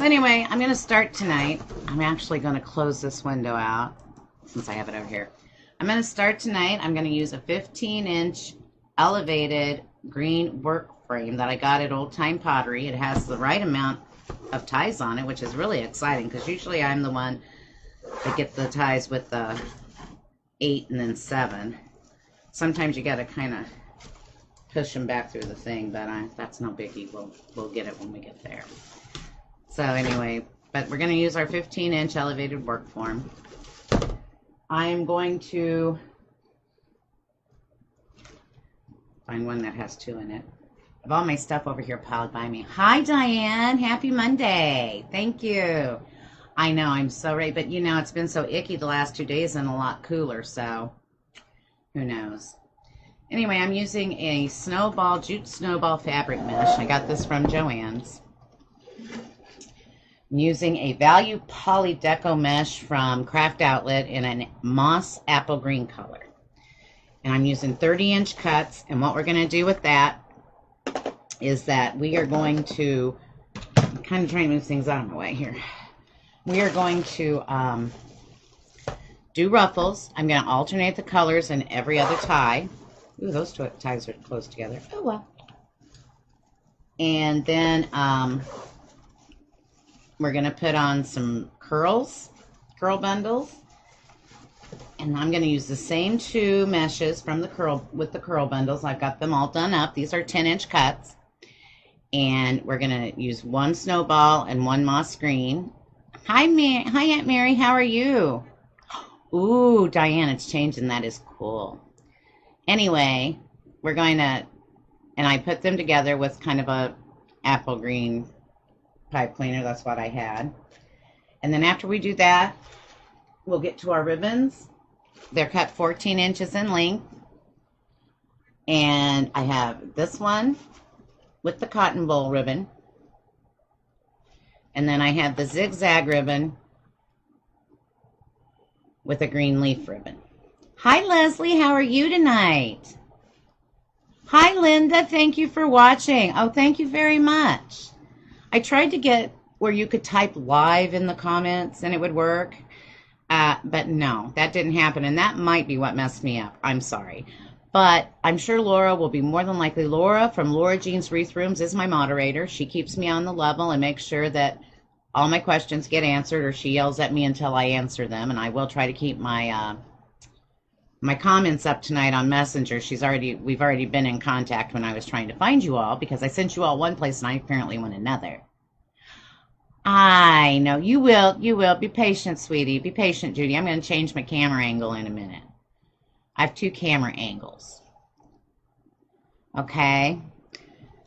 So anyway, I'm going to start tonight. I'm actually going to close this window out since I have it over here. I'm going to start tonight. I'm going to use a 15-inch elevated green work frame that I got at Old Time Pottery. It has the right amount of ties on it, which is really exciting because usually I'm the one that gets the ties with the 8 and then 7. Sometimes you got to kind of push them back through the thing, but that's no biggie. We'll get it when we get there. So anyway, but we're going to use our 15-inch elevated work form. I'm going to find one that has 2 in it. I have all my stuff over here piled by me. Hi, Diane. Happy Monday. Thank you. I know, I'm so ready, but you know, it's been so icky the last 2 days and a lot cooler, so who knows. Anyway, I'm using a snowball, Jute snowball fabric mesh. I got this from Joann's. I'm using a Value Poly Deco mesh from Craft Outlet in a moss apple green color. And I'm using 30-inch cuts, and what we're going to do with that is that we are going to, I'm kind of trying to move things out of my way here. We are going to do ruffles. I'm going to alternate the colors in every other tie. Ooh, those two ties are close together. Oh, well. And then we're going to put on some curl bundles. And I'm going to use the same 2 meshes from the curl bundles. I've got them all done up. These are 10-inch cuts. And we're going to use 1 snowball and 1 moss green. Hi, Aunt Mary. How are you? Ooh, Diane, it's changing. That is cool. Anyway, we're going to, and I put them together with kind of a apple green pipe cleaner. That's what I had. And then after we do that, we'll get to our ribbons. They're cut 14 inches in length. And I have this one with the cotton bowl ribbon. And then I have the zigzag ribbon with a green leaf ribbon. Hi, Leslie. How are you tonight? Hi, Linda. Thank you for watching. Oh, thank you very much. I tried to get where you could type live in the comments and it would work. But no, that didn't happen. And that might be what messed me up. I'm sorry. But I'm sure Laura will be more than likely. Laura from Laura Jean's Wreath Rooms is my moderator. She keeps me on the level and makes sure that all my questions get answered, or she yells at me until I answer them. And I will try to keep my my comments up tonight on Messenger. We've already been in contact when I was trying to find you all, because I sent you all one place and I apparently went another. I know. You will. Be patient, sweetie. Be patient, Judy. I'm going to change my camera angle in a minute. I have 2 camera angles. Okay.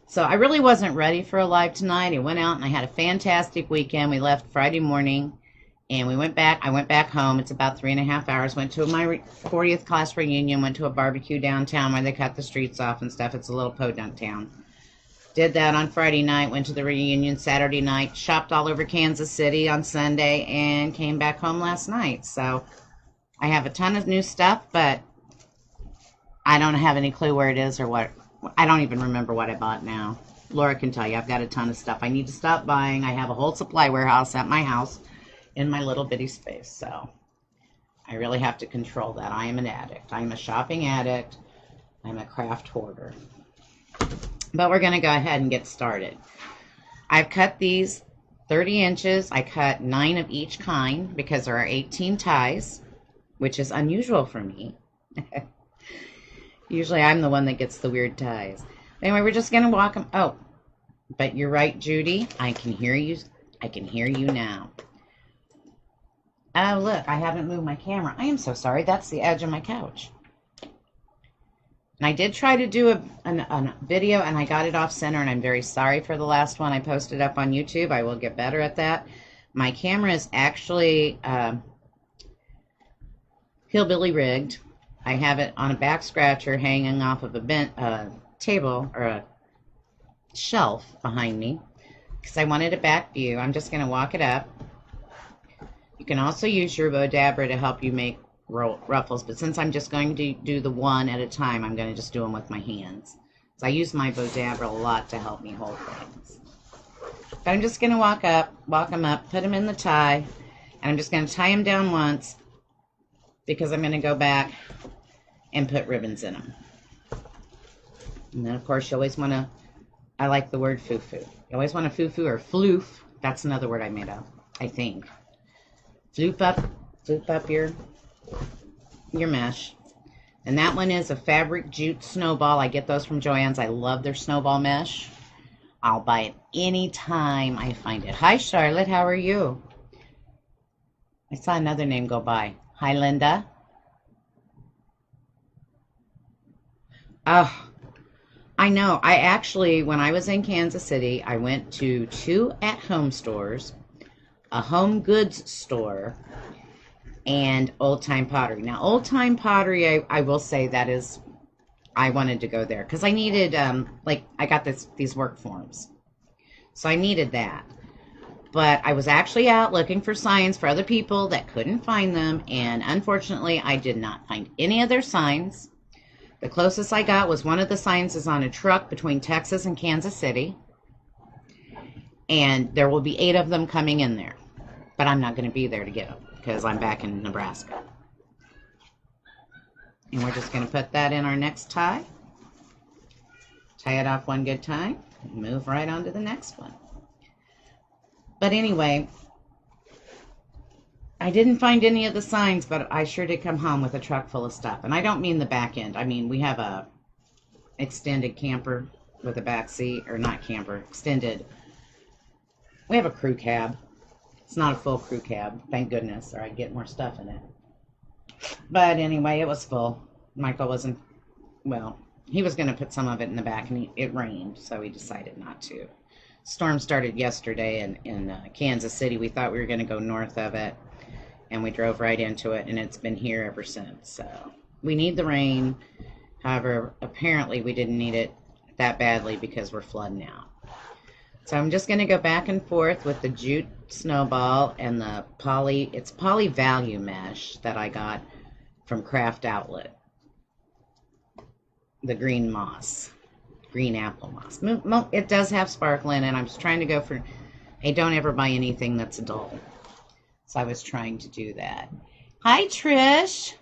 So I really wasn't ready for a live tonight. I went out and I had a fantastic weekend. We left Friday morning and we went back. I went back home. It's about 3.5 hours. Went to my 40th class reunion. Went to a barbecue downtown where they cut the streets off and stuff. It's a little podunk town. Did that on Friday night. Went to the reunion Saturday night. Shopped all over Kansas City on Sunday and came back home last night. So I have a ton of new stuff, but I don't have any clue where it is or what. I don't even remember what I bought now. Laura can tell you. I've got a ton of stuff I need to stop buying. I have a whole supply warehouse at my house in my little bitty space. So I really have to control that. I am an addict. I am a shopping addict. I'm a craft hoarder. But we're going to go ahead and get started. I've cut these 30 inches. I cut 9 of each kind because there are 18 ties, which is unusual for me. Usually I'm the one that gets the weird ties. Anyway, we're just going to walk them. Oh, but you're right, Judy. I can hear you. I can hear you now. Oh, look, I haven't moved my camera. I am so sorry. That's the edge of my couch. And I did try to do a video, and I got it off center, and I'm very sorry for the last one I posted up on YouTube. I will get better at that. My camera is actually hillbilly rigged. I have it on a back scratcher hanging off of a table or a shelf behind me because I wanted a back view. I'm just going to walk it up. You can also use your Bodabra to help you make ruffles, but since I'm just going to do the one at a time, I'm going to just do them with my hands. So I use my Bodabra a lot to help me hold things. But I'm just going to walk them up, put them in the tie, and I'm just going to tie them down once because I'm going to go back and put ribbons in them. And then, of course, you always want to, I like the word foo-foo. You always want to foo-foo or floof. That's another word I made up, I think. Floop up your mesh. And that one is a fabric jute snowball. I get those from Joann's. I love their snowball mesh. I'll buy it anytime I find it. Hi, Charlotte. How are you? I saw another name go by. Hi, Linda. Oh, I know. I actually, when I was in Kansas City, I went to 2 at-home stores, a home goods store, and Old Time Pottery. Now, Old Time Pottery, I will say that is, I wanted to go there because I needed, like, I got these work forms. So I needed that. But I was actually out looking for signs for other people that couldn't find them, and unfortunately, I did not find any of their signs. The closest I got was one of the signs is on a truck between Texas and Kansas City, and there will be 8 of them coming in there. But I'm not going to be there to get them because I'm back in Nebraska. And we're just going to put that in our next tie. Tie it off one good time. And move right on to the next one. But anyway, I didn't find any of the signs, but I sure did come home with a truck full of stuff. And I don't mean the back end. I mean, we have a extended camper with a back seat, or not camper, extended. We have a crew cab. It's not a full crew cab, thank goodness, or I'd get more stuff in it. But anyway, it was full. Michael wasn't, well, he was going to put some of it in the back, and it rained, so he decided not to. Storm started yesterday in Kansas City. We thought we were going to go north of it, and we drove right into it, and it's been here ever since. So we need the rain. However, apparently we didn't need it that badly because we're flooding out. So I'm just going to go back and forth with the jute snowball and the it's poly value mesh that I got from Craft Outlet. The green moss, green apple moss. It does have sparkle in it. I'm just trying to go for, I don't ever buy anything that's dull. So I was trying to do that. Hi, Trish.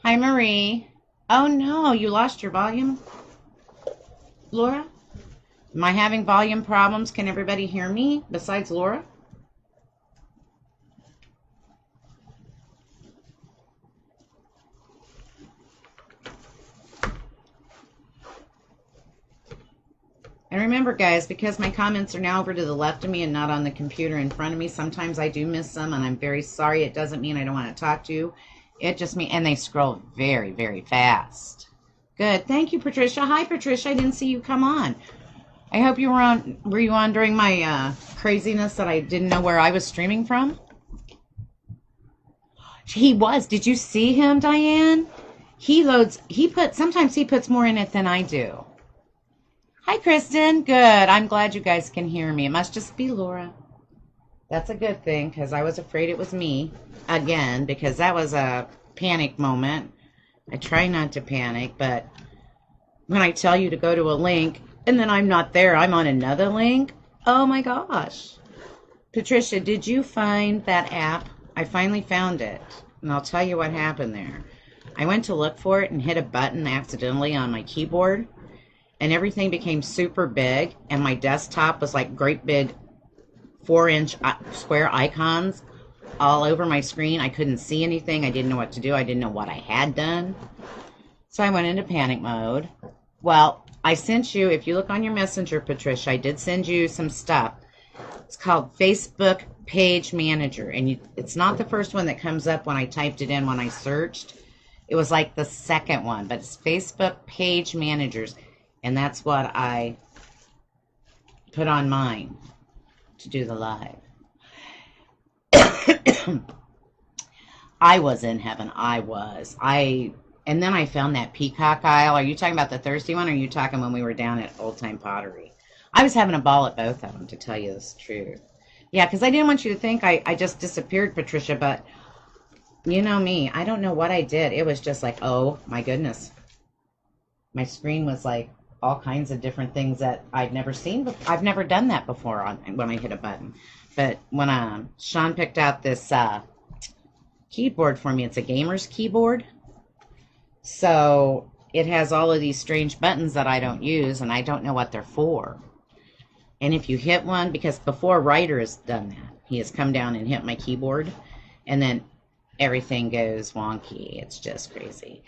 Hi, Marie. Oh no, you lost your volume? Laura? Am I having volume problems? Can everybody hear me besides Laura? And remember, guys, because my comments are now over to the left of me and not on the computer in front of me, sometimes I do miss them, and I'm very sorry. It doesn't mean I don't want to talk to you. It just means, and they scroll very, very fast. Good. Thank you, Patricia. Hi, Patricia. I didn't see you come on. I hope you were on. Were you on during my craziness that I didn't know where I was streaming from? He was. Did you see him, Diane? Sometimes he puts more in it than I do. Hi, Kristen. Good. I'm glad you guys can hear me. It must just be Laura. That's a good thing, because I was afraid it was me again, because that was a panic moment. I try not to panic, but when I tell you to go to a link, and then I'm not there, I'm on another link. Oh my gosh. Patricia, did you find that app? I finally found it, and I'll tell you what happened there. I went to look for it and hit a button accidentally on my keyboard, and everything became super big, and my desktop was like great big 4-inch square icons all over my screen. I couldn't see anything. I didn't know what to do. I didn't know what I had done. So I went into panic mode. Well, I sent you, if you look on your messenger, Patricia, I did send you some stuff. It's called Facebook Page Manager, and it's not the first one that comes up when I typed it in when I searched. It was like the second one, but it's Facebook Page Managers, and that's what I put on mine to do the live. I was in heaven. I was. And then I found that peacock aisle. Are you talking about the Thursday one, or are you talking when we were down at Old Time Pottery? I was having a ball at both of them, to tell you the truth. Yeah, because I didn't want you to think I just disappeared, Patricia, but you know me. I don't know what I did. It was just like, oh, my goodness. My screen was like all kinds of different things that I've never seen. I've never done that before when I hit a button. But when Sean picked out this keyboard for me, it's a gamer's keyboard. So it has all of these strange buttons that I don't use, and I don't know what they're for. And if you hit one, because before Ryder has done that, he has come down and hit my keyboard, and then everything goes wonky. It's just crazy.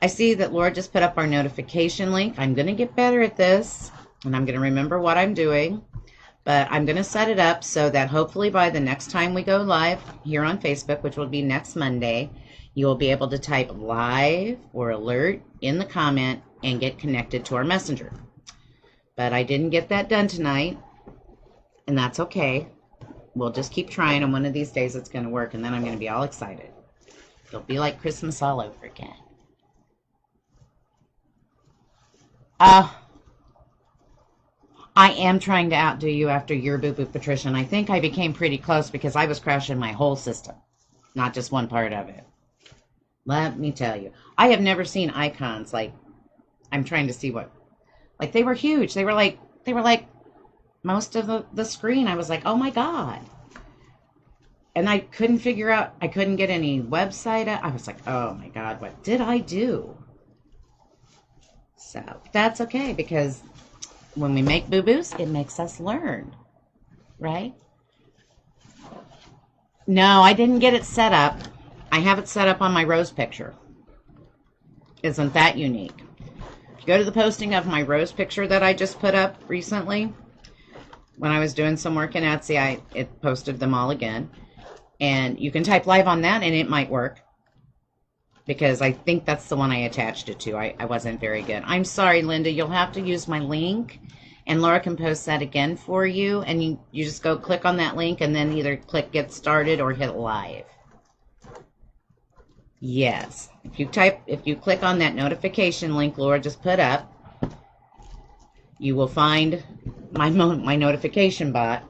I see that Laura just put up our notification link. I'm going to get better at this, and I'm going to remember what I'm doing. But I'm going to set it up so that hopefully by the next time we go live here on Facebook, which will be next Monday, you will be able to type live or alert in the comment and get connected to our messenger. But I didn't get that done tonight, and that's okay. We'll just keep trying, and one of these days it's going to work, and then I'm going to be all excited. It'll be like Christmas all over again. I am trying to outdo you after your boo-boo, Patricia, and I think I became pretty close because I was crashing my whole system, not just one part of it. Let me tell you. I have never seen icons like, I'm trying to see what, like they were huge. They were like most of the screen. I was like, oh my God. And I couldn't figure out, I couldn't get any website. I was like, oh my God, what did I do? So that's okay, because when we make boo-boos, it makes us learn, right? No, I didn't get it set up. I have it set up on my rose picture. Isn't that unique? If you go to the posting of my rose picture that I just put up recently, when I was doing some work in Etsy, it posted them all again. And you can type live on that and it might work, because I think that's the one I attached it to. I wasn't very good. I'm sorry, Linda. You'll have to use my link, and Laura can post that again for you. And you just go click on that link and then either click get started or hit live. Yes. If you click on that notification link Laura just put up, you will find my notification bot.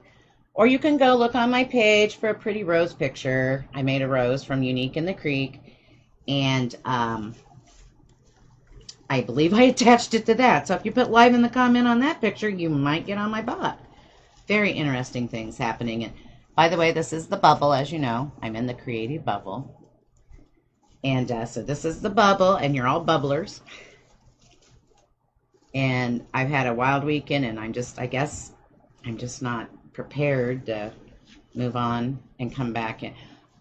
Or you can go look on my page for a pretty rose picture. I made a rose from Unique in the Creek. And I believe I attached it to that. So if you put live in the comment on that picture, you might get on my bot. Very interesting things happening. And by the way, this is the bubble, as you know. I'm in the creative bubble. And so this is the bubble, and you're all bubblers. And I've had a wild weekend, and I guess I'm just not prepared to move on and come back in.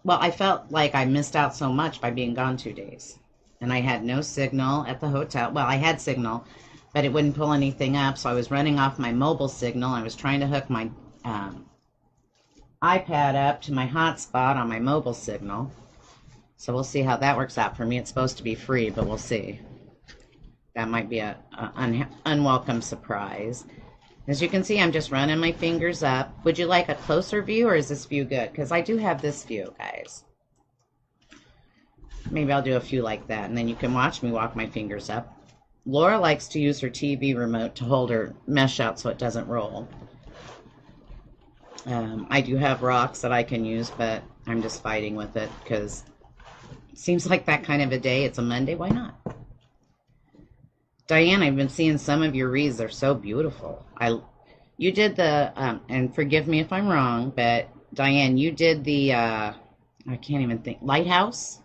Well, I felt like I missed out so much by being gone 2 days. And I had no signal at the hotel. Well, I had signal, but it wouldn't pull anything up. So I was running off my mobile signal. I was trying to hook my iPad up to my hotspot on my mobile signal. So we'll see how that works out for me. It's supposed to be free, but we'll see. That might be an unwelcome surprise. As you can see, I'm just running my fingers up. Would you like a closer view, or is this view good? Because I do have this view, guys. Maybe I'll do a few like that, and then you can watch me walk my fingers up. Laura likes to use her TV remote to hold her mesh out so it doesn't roll. I do have rocks that I can use, but I'm just fighting with it because it seems like that kind of a day. It's a Monday. Why not? Diane, I've been seeing some of your wreaths. They're so beautiful. You did the, and forgive me if I'm wrong, but Diane, you did the, I can't even think, lighthouse?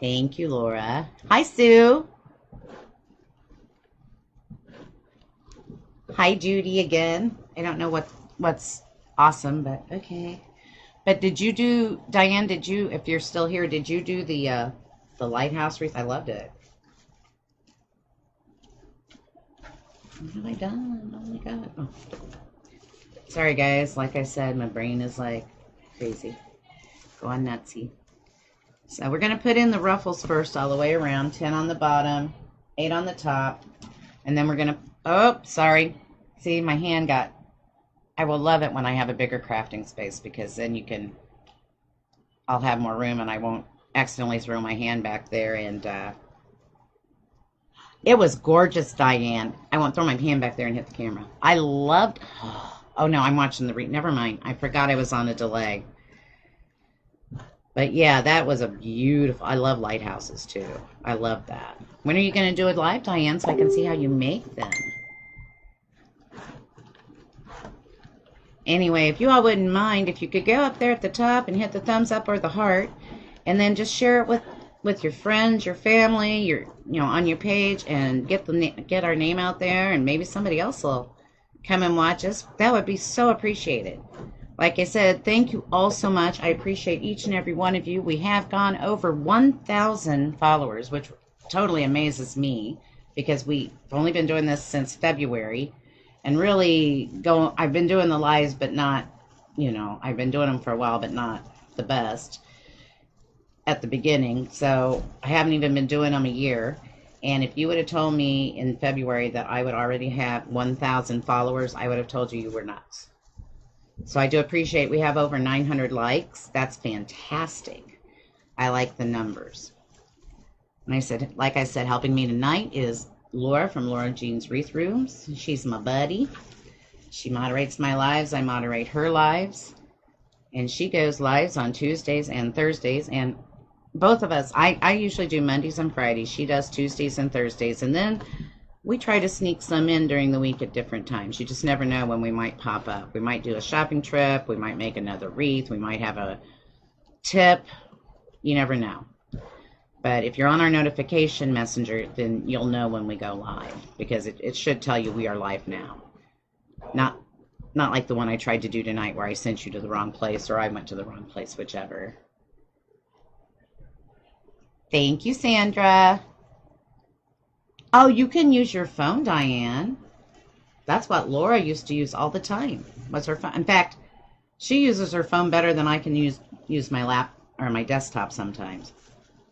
Thank you, Laura. Hi, Sue. Hi, Judy again. I don't know what's awesome, but okay. But did you do, Diane, if you're still here, did you do the lighthouse wreath? I loved it. What have I done? Oh my God. Oh. Sorry guys, like I said, my brain is like crazy. Going nutsy. So we're going to put in the ruffles first all the way around. 10 on the bottom, 8 on the top. And then we're going to, oh, sorry. See, my hand got, I will love it when I have a bigger crafting space, because then I'll have more room and I won't accidentally throw my hand back there. And it was gorgeous, Diane. I won't throw my hand back there and hit the camera. I loved, oh no, I'm watching the never mind. I forgot I was on a delay. But yeah, that was a beautiful, I love lighthouses too. I love that. When are you going to do it live, Diane, so I can see how you make them? Anyway, if you all wouldn't mind, if you could go up there at the top and hit the thumbs up or the heart, and then just share it with your friends, your family, on your page, and get our name out there, and maybe somebody else will come and watch us. That would be so appreciated. Like I said, thank you all so much. I appreciate each and every one of you. We have gone over 1,000 followers, which totally amazes me because we've only been doing this since February. And really, I've been doing the lives, but not, I've been doing them for a while, but not the best at the beginning. So I haven't even been doing them a year. And if you would have told me in February that I would already have 1,000 followers, I would have told you were nuts. So I do appreciate we have over 900 likes. That's fantastic. I like the numbers. And like I said, helping me tonight is Laura from Laura Jean's Wreath Rooms. She's my buddy. She moderates my lives. I moderate her lives. And she goes lives on Tuesdays and Thursdays. And both of us, I usually do Mondays and Fridays. She does Tuesdays and Thursdays. And then we try to sneak some in during the week at different times. You just never know when we might pop up. We might do a shopping trip. We might make another wreath. We might have a tip. You never know. But if you're on our notification messenger, then you'll know when we go live, because it should tell you we are live now. Not like the one I tried to do tonight where I sent you to the wrong place or I went to the wrong place, whichever. Thank you, Sandra. Oh, you can use your phone, Diane. That's what Laura used to use all the time, was her phone. In fact, she uses her phone better than I can use my lap or my desktop sometimes.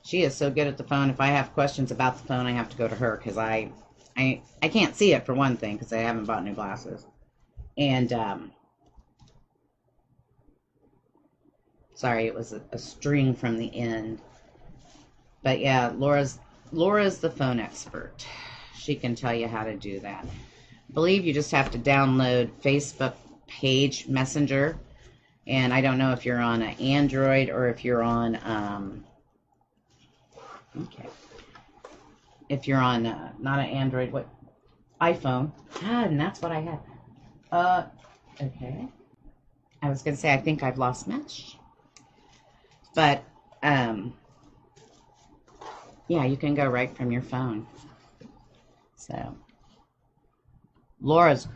She is so good at the phone. If I have questions about the phone, I have to go to her because I can't see it, for one thing, because I haven't bought new glasses. And sorry, it was a string from the end. But yeah, Laura's the phone expert. She can tell you how to do that. I believe you just have to download Facebook page messenger. And I don't know if you're on an Android or if you're on okay. If you're on not an Android, what iPhone? And that's what I have. Okay. I was gonna say I think I've lost mesh, but yeah, you can go right from your phone. So Laura's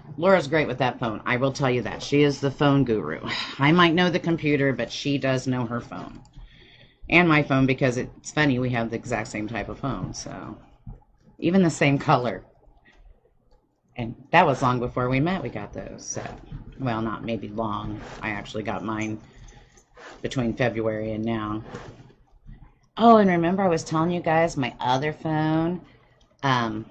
great with that phone. I will tell you that. She is the phone guru. I might know the computer, but she does know her phone. And my phone, because it's funny, we have the exact same type of phone, so even the same color. And that was long before we met. We got those. So, well, not maybe long. I actually got mine between February and now. Oh, and remember I was telling you guys my other phone, the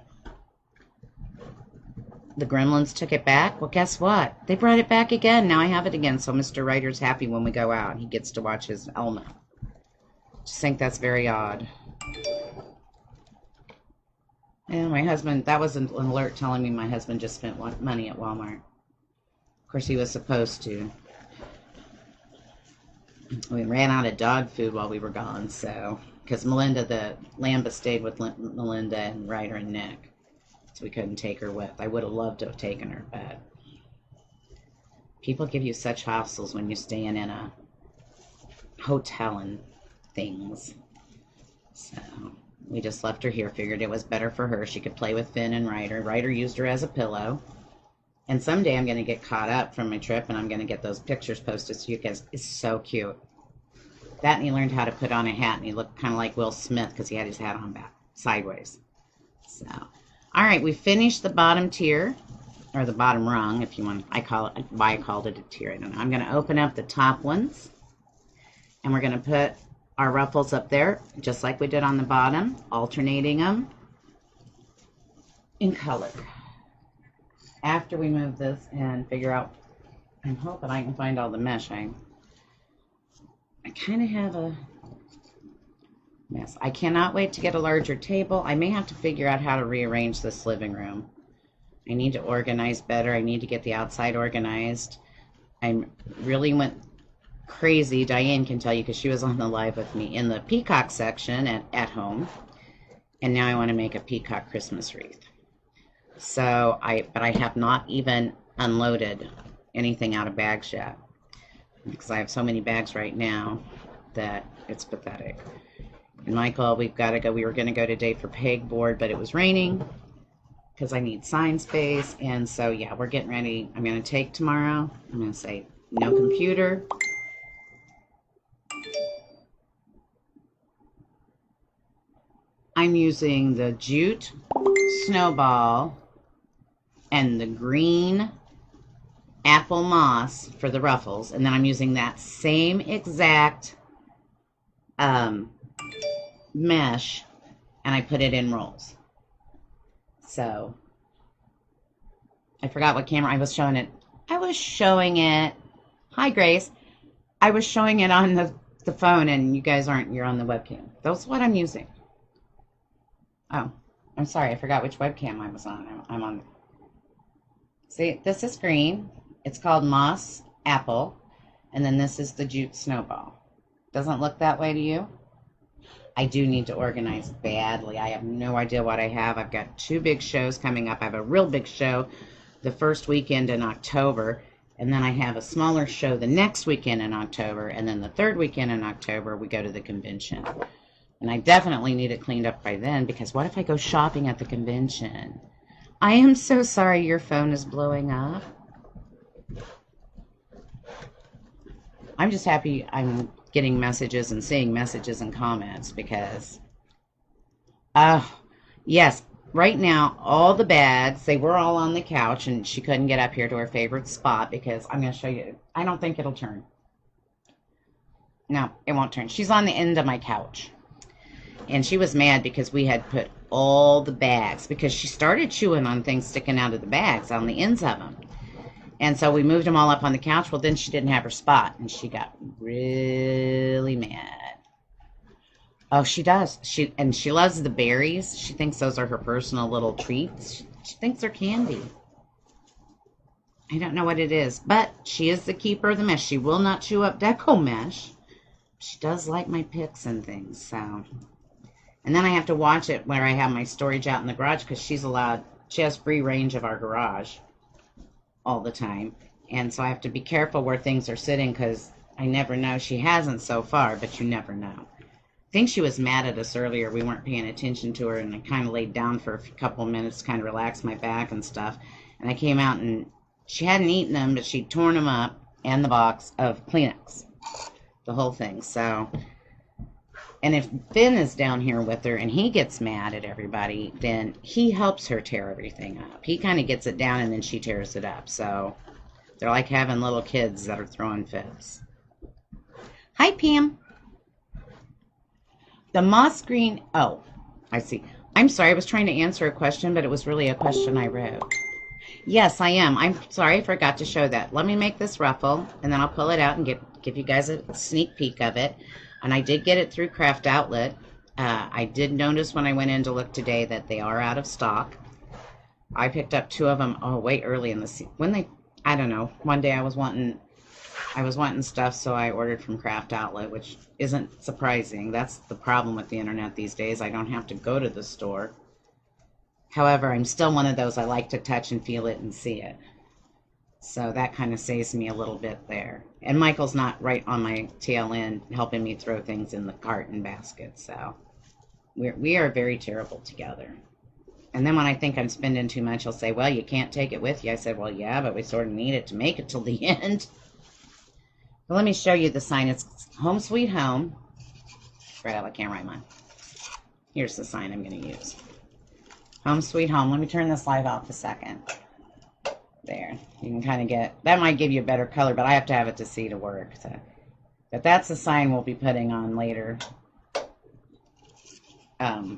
Gremlins took it back. Well, guess what? They brought it back again. Now I have it again, so Mr. Ryder's happy when we go out. He gets to watch his Elmo. Just think that's very odd. And my husband, that was an alert telling me my husband just spent money at Walmart. Of course, he was supposed to. We ran out of dog food while we were gone, so, because Melinda, the Lamba, stayed with Melinda and Ryder and Nick, so we couldn't take her with. I would have loved to have taken her, but people give you such hassles when you're staying in a hotel and things. So we just left her here. Figured it was better for her. She could play with Finn and Ryder. Ryder used her as a pillow. And someday I'm going to get caught up from my trip, and I'm going to get those pictures posted so you guys. It's so cute. That, and he learned how to put on a hat, and he looked kind of like Will Smith because he had his hat on back sideways. So, all right, we finished the bottom tier, or the bottom rung, if you want. I called it a tier. I don't know. I'm going to open up the top ones, and we're going to put our ruffles up there, just like we did on the bottom, alternating them in color. After we move this and figure out, I'm hoping I can find all the mesh. I kind of have a mess. I cannot wait to get a larger table. I may have to figure out how to rearrange this living room. I need to organize better. I need to get the outside organized. I really went crazy. Diane can tell you because she was on the live with me in the peacock section at home. And now I want to make a peacock Christmas wreath. So but I have not even unloaded anything out of bags yet because I have so many bags right now that it's pathetic. And Michael, we've got to go. We were going to go today for pegboard, but it was raining because I need sign space. And so, yeah, we're getting ready. I'm going to take tomorrow. I'm going to say no computer. I'm using the Jute snowball and the green apple moss for the ruffles. And then I'm using that same exact mesh, and I put it in rolls. So I forgot what camera I was showing it. I was showing it. Hi, Grace. I was showing it on the phone, and you guys aren't. You're on the webcam. That's what I'm using. Oh, I'm sorry. I forgot which webcam I was on. I'm on. See, this is green. It's called Moss Apple. And then this is the Jute Snowball. Doesn't look that way to you? I do need to organize badly. I have no idea what I have. I've got 2 big shows coming up. I have a real big show the first weekend in October. And then I have a smaller show the next weekend in October. And then the 3rd weekend in October, we go to the convention. And I definitely need it cleaned up by then, because what if I go shopping at the convention? I am so sorry your phone is blowing up. I'm just happy I'm getting messages and seeing messages and comments because, yes, right now, all the bags, they were all on the couch, and she couldn't get up here to her favorite spot because I'm going to show you. I don't think it'll turn. No, it won't turn. She's on the end of my couch. And she was mad because we had put all the bags, because she started chewing on things sticking out of the bags, on the ends of them. And so we moved them all up on the couch. Well, then she didn't have her spot, and she got really mad. Oh, she does. She loves the berries. She thinks those are her personal little treats. She thinks they're candy. I don't know what it is, but she is the keeper of the mesh. She will not chew up deco mesh. She does like my picks and things, so. And then I have to watch it where I have my storage out in the garage, because she has free range of our garage all the time. And so I have to be careful where things are sitting, because I never know. She hasn't so far, but you never know. I think she was mad at us earlier. We weren't paying attention to her, and I kind of laid down for a couple of minutes to kind of relax my back and stuff. And I came out, and she hadn't eaten them, but she'd torn them up, and the box of Kleenex. The whole thing, so. And if Finn is down here with her and he gets mad at everybody, then he helps her tear everything up. He kind of gets it down, and then she tears it up. So they're like having little kids that are throwing fits. Hi, Pam. The moss green. Oh, I see. I'm sorry. I was trying to answer a question, but it was really a question I wrote. Yes, I am. I'm sorry. I forgot to show that. Let me make this ruffle, and then I'll pull it out and give you guys a sneak peek of it. And I did get it through Craft Outlet. I did notice when I went in to look today that they are out of stock. I picked up 2 of them, way early in the season. I don't know, one day I was wanting stuff, so I ordered from Craft Outlet, which isn't surprising. That's the problem with the internet these days. I don't have to go to the store. However, I'm still one of those, I like to touch and feel it and see it. So that kind of saves me a little bit there. And Michael's not right on my tail end helping me throw things in the cart and basket. So we are very terrible together. And then when I think I'm spending too much, he'll say, well, you can't take it with you. I said, well, yeah, but we sort of need it to make it till the end. But let me show you the sign. It's Home Sweet Home. Right out of the camera I'm on. Here's the sign I'm going to use. Home Sweet Home. Let me turn this light off a second. There, you can kind of get, that might give you a better color, but I have to have it to see to work. So. But that's the sign we'll be putting on later. I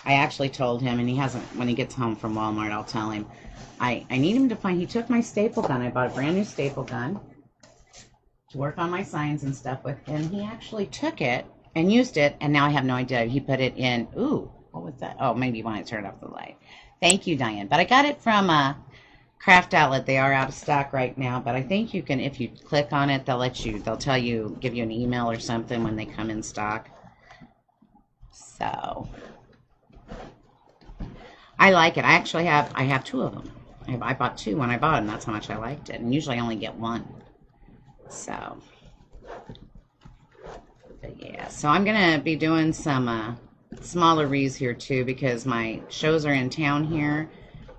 actually told him, and he hasn't, when he gets home from Walmart, I'll tell him, I need him to find, he took my staple gun. I bought a brand new staple gun to work on my signs and stuff with, and he actually took it and used it, and now I have no idea. He put it in, ooh, what was that? Oh, maybe you want to turn off the light. Thank you, Diane. But I got it from Craft Outlet, they are out of stock right now, but I think you can, if you click on it, they'll tell you, give you an email or something when they come in stock. So, I like it. I have two of them. I bought two when I bought them. That's how much I liked it. And usually I only get one. So, but yeah. So I'm going to be doing some smaller wreaths here too, because my shows are in town here.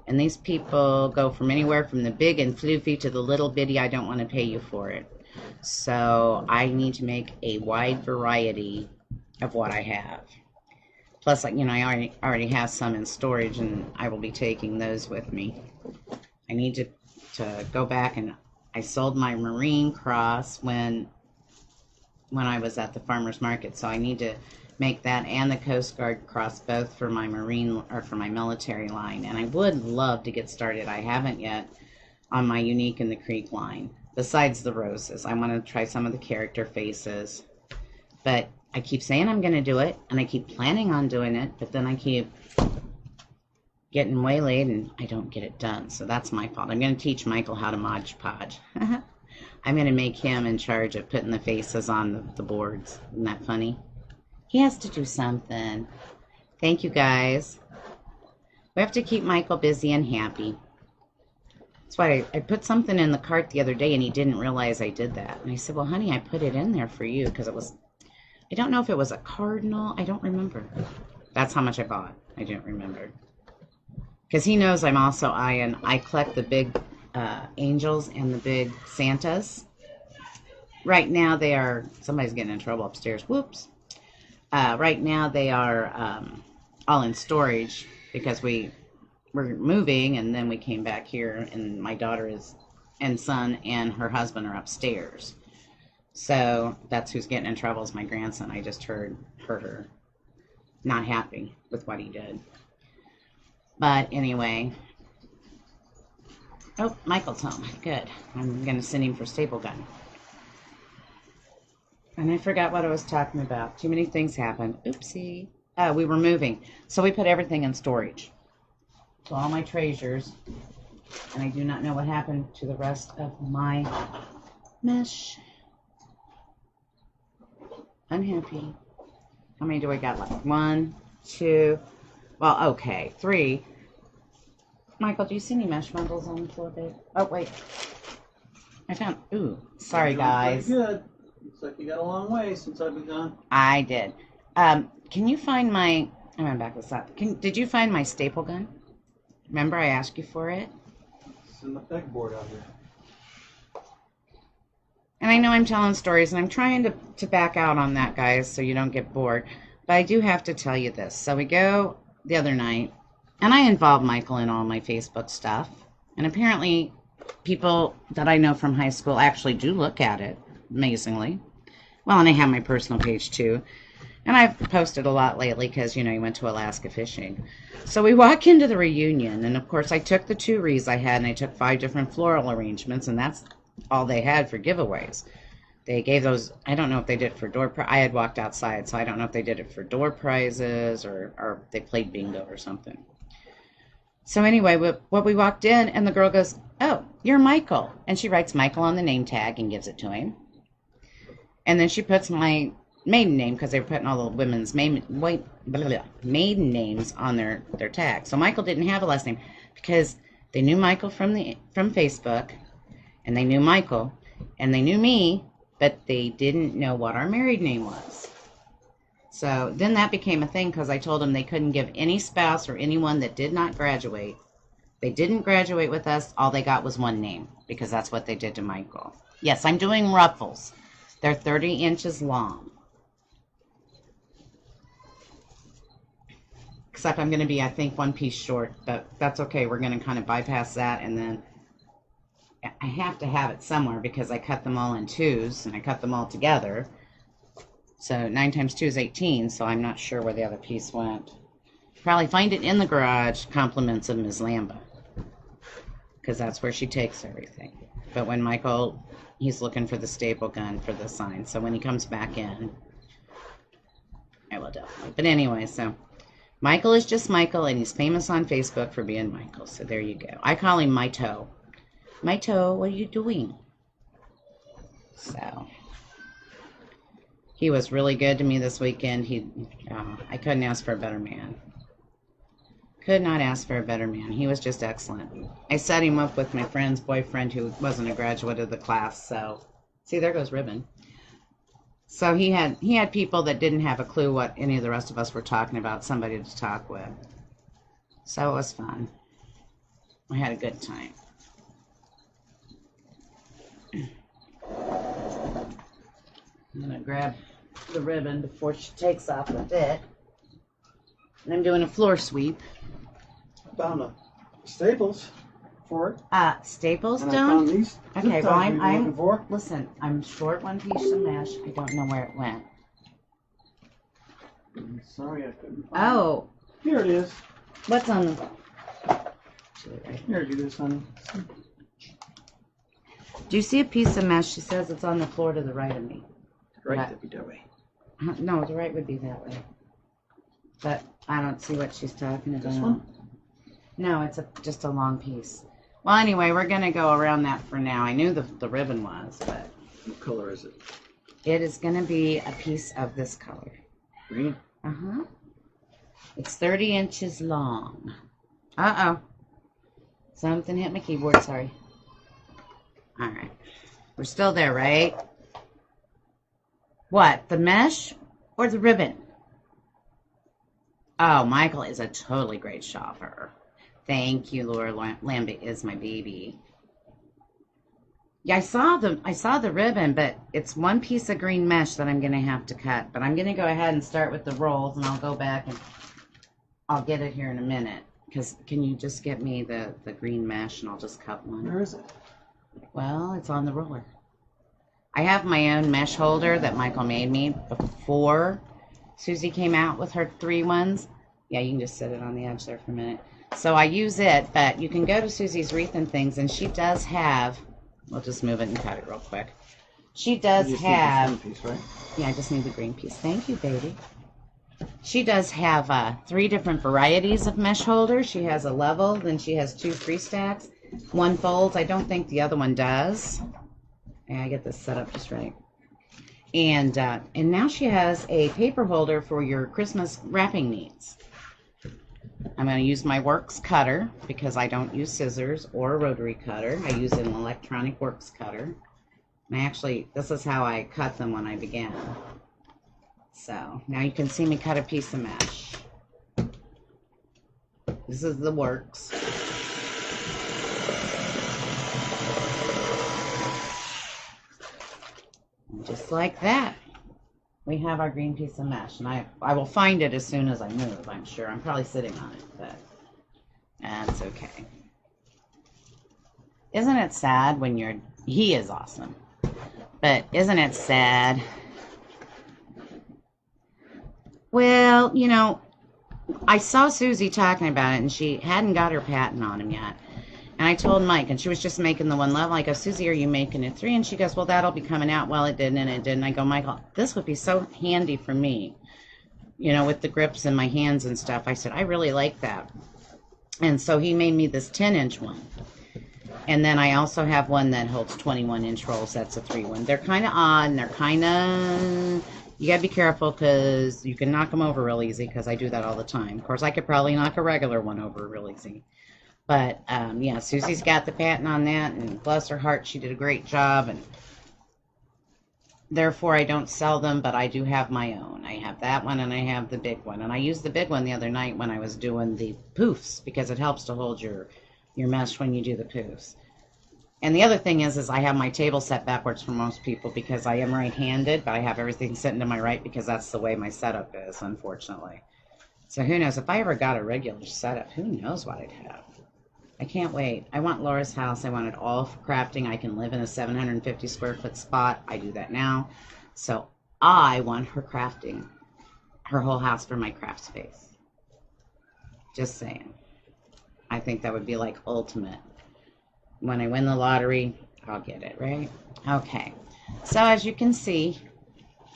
And these people go from anywhere from the big and floofy to the little bitty, I don't want to pay you for it. So I need to make a wide variety of what I have. Plus, like, you know, I already have some in storage, and I will be taking those with me. I need to go back, and I sold my Marine cross when I was at the farmer's market, so I need to make that and the Coast Guard cross both for my Marine, or for my military line. And I would love to get started. I haven't yet on my Unique in the Creek line, besides the roses. I want to try some of the character faces, but I keep saying I'm going to do it, and I keep planning on doing it, but then I keep getting waylaid and I don't get it done. So that's my fault. I'm going to teach Michael how to Mod Podge. I'm going to make him in charge of putting the faces on the boards. Isn't that funny? He has to do something. Thank you, guys. We have to keep Michael busy and happy. That's why I put something in the cart the other day, and he didn't realize I did that. And I said, well, honey, I put it in there for you because it was, I don't know if it was a cardinal. I don't remember. That's how much I bought. I don't remember. Because he knows I'm also I collect the big angels and the big Santas. Right now they are, somebody's getting in trouble upstairs. Whoops. Right now they are all in storage because we're moving, and then we came back here, and my daughter and son and her husband are upstairs. So that's who's getting in trouble, is my grandson. I just heard her not happy with what he did. But anyway. Oh, Michael's home. Good. I'm going to send him for staple gun. And I forgot what I was talking about. Too many things happened. Oopsie. We were moving. So we put everything in storage. So all my treasures. And I do not know what happened to the rest of my mesh. Unhappy. How many do I got left? 1, 2, well, okay, 3. Michael, do you see any mesh bundles on the floor, babe? Oh, wait. I found, ooh, sorry, guys. Good. Looks like you got a long way since I've been gone. I did. Can you find my, I'm going to back this up. Did you find my staple gun? Remember I asked you for it? It's in the pegboard out here. And I know I'm telling stories, and I'm trying to back out on that, guys, so you don't get bored. But I do have to tell you this. So we go the other night, and I involve Michael in all my Facebook stuff. And apparently people that I know from high school actually do look at it, amazingly. Well, and I have my personal page too. And I've posted a lot lately because, you know, you went to Alaska fishing. So we walk into the reunion, and of course I took the 2 wreaths I had, and I took 5 different floral arrangements, and that's all they had for giveaways. They gave those, I don't know if they did it for door prizes. I had walked outside, so I don't know if they did it for door prizes or they played bingo or something. So anyway, we walked in, and the girl goes, oh, you're Michael. And she writes Michael on the name tag and gives it to him. And then she puts my maiden name, because they were putting all the women's maiden names on their tag. So Michael didn't have a last name because they knew Michael from Facebook, and they knew Michael, and they knew me, but they didn't know what our married name was. So then that became a thing, because I told them they couldn't give any spouse or anyone that did not graduate. They didn't graduate with us. All they got was one name, because that's what they did to Michael. Yes, I'm doing ruffles. They're 30 inches long. Except I'm going to be, I think, 1 piece short, but that's okay. We're going to kind of bypass that, and then I have to have it somewhere because I cut them all in 2s, and I cut them all together. So 9 times 2 is 18, so I'm not sure where the other piece went. Probably find it in the garage, compliments of Ms. Lamba, because that's where she takes everything. But when Michael, he's looking for the staple gun for the sign, so when he comes back in, I will definitely. But anyway, so Michael is just Michael, and he's famous on Facebook for being Michael. So there you go. I call him My Toe. My Toe, what are you doing? So he was really good to me this weekend. I couldn't ask for a better man. Could not ask for a better man. He was just excellent. I set him up with my friend's boyfriend who wasn't a graduate of the class. So, see, there goes ribbon. So he had people that didn't have a clue what any of the rest of us were talking about, somebody to talk with. So it was fun. I had a good time. I'm going to grab the ribbon before she takes off with it. And I'm doing a floor sweep. I found a Staples for it. Staples And done? I found these. Okay, well, looking for. listen, I'm short one piece of mesh. I don't know where it went. I'm sorry I couldn't find Oh. it. Here it is. What's on the... Here it is, honey. Do you see a piece of mesh? She says it's on the floor to the right of me. Right, That- that'd be that way. No, the right would be that way. But I don't see what she's talking about. This one? No, it's just a long piece. Well, anyway, we're going to go around that for now. I knew the ribbon was, but What color is it? it is going to be a piece of this color. Green? Uh-huh. It's 30 inches long. Uh-oh. Something hit my keyboard, sorry. All right. We're still there, right? What, the mesh or the ribbon? Oh, Michael is a totally great shopper. Thank you, Laura Lambert is my baby. Yeah, I saw the ribbon, but it's one piece of green mesh that I'm going to have to cut. But I'm going to go ahead and start with the rolls, and I'll go back and I'll get it here in a minute. Because can you just get me the green mesh, and I'll just cut one? Where is it? Well, it's on the roller. I have my own mesh holder that Michael made me before Susie came out with her 3 ones. Yeah, you can just set it on the edge there for a minute. So I use it, but you can go to Susie's Wreath and things, and she does have, we'll just move it and cut it real quick. She does You just have, need this one piece, right? yeah, I just need the green piece. Thank you, baby. She does have 3 different varieties of mesh holders. She has a level, then she has 2 free stacks. One folds. I don't think the other one does. Yeah, I get this set up just right. And now she has a paper holder for your Christmas wrapping needs. I'm going to use my Works cutter because I don't use scissors or a rotary cutter. I use an electronic Works cutter. And this is how I cut them when I began. So now you can see me cut a piece of mesh. This is the Works. And just like that, we have our green piece of mesh. And I will find it as soon as I move, I'm sure. I'm probably sitting on it, but that's okay. Isn't it sad when he is awesome, but isn't it sad? Well, you know, I saw Susie talking about it, and she hadn't got her patent on him yet. And I told Mike, and she was just making the one level. I go, Susie, are you making it 3? And she goes, well, that'll be coming out. Well, it didn't, and it didn't. I go, Michael, this would be so handy for me, you know, with the grips in my hands and stuff. I said, I really like that. And so he made me this 10-inch one. And then I also have one that holds 21-inch rolls. That's a 3 one. They're kind of odd, and they're kind of... You gotta be careful because you can knock them over real easy, because I do that all the time. Of course, I could probably knock a regular one over real easy. But, yeah, Susie's got the patent on that, and bless her heart, she did a great job. And therefore, I don't sell them, but I do have my own. I have that one, and I have the big one. And I used the big one the other night when I was doing the poofs, because it helps to hold your mesh when you do the poofs. And the other thing is I have my table set backwards for most people because I am right-handed, but I have everything sitting to my right because that's the way my setup is, unfortunately. So who knows? If I ever got a regular setup, who knows what I'd have. I can't wait. I want Laura's house. I want it all for crafting. I can live in a 750 square foot spot. I do that now. So I want her crafting her whole house for my craft space. Just saying. I think that would be like ultimate. When I win the lottery, I'll get it, right? Okay. So as you can see,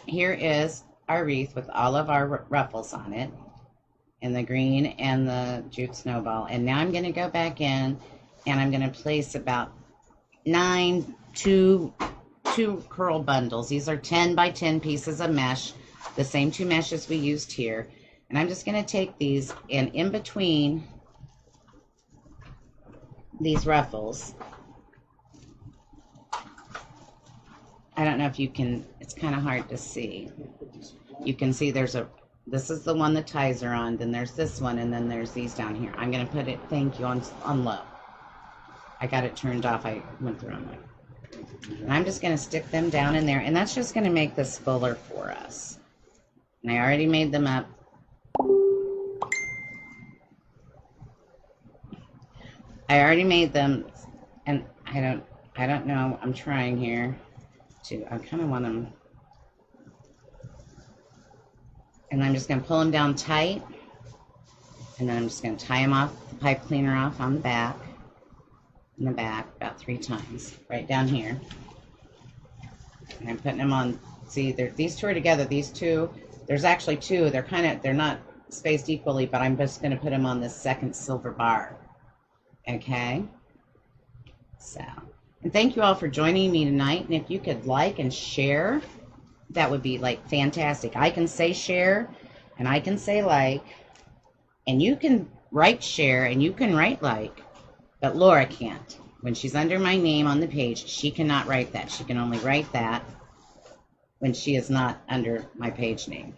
here is our wreath with all of our ruffles on it. and the green and the jute snowball. And now I'm going to go back in and I'm going to place about two curl bundles. These are 10 by 10 pieces of mesh, the same 2 meshes we used here. And I'm just going to take these, and in between these ruffles, I don't know if you can, it's kind of hard to see. You can see this is the one the ties are on, then there's this one, and then there's these down here. I'm going to put it, thank you, on low. I got it turned off. I went the wrong way. And I'm just going to stick them down in there, and that's just going to make this fuller for us. And I already made them up. I already made them, and I don't know. I'm trying here to, I kind of want them, and I'm just going to pull them down tight, and then I'm just going to tie them off, the pipe cleaner off on the back. In the back about 3 times, right down here. And I'm putting them on, see, these 2 are together. These 2, there's actually 2. They're not spaced equally, but I'm just going to put them on this second silver bar. Okay? So, and thank you all for joining me tonight. And if you could like and share, that would be like fantastic. I can say share, and I can say like, and you can write share, and you can write like. But Laura can't. When she's under my name on the page, she cannot write that. She can only write that when she is not under my page name.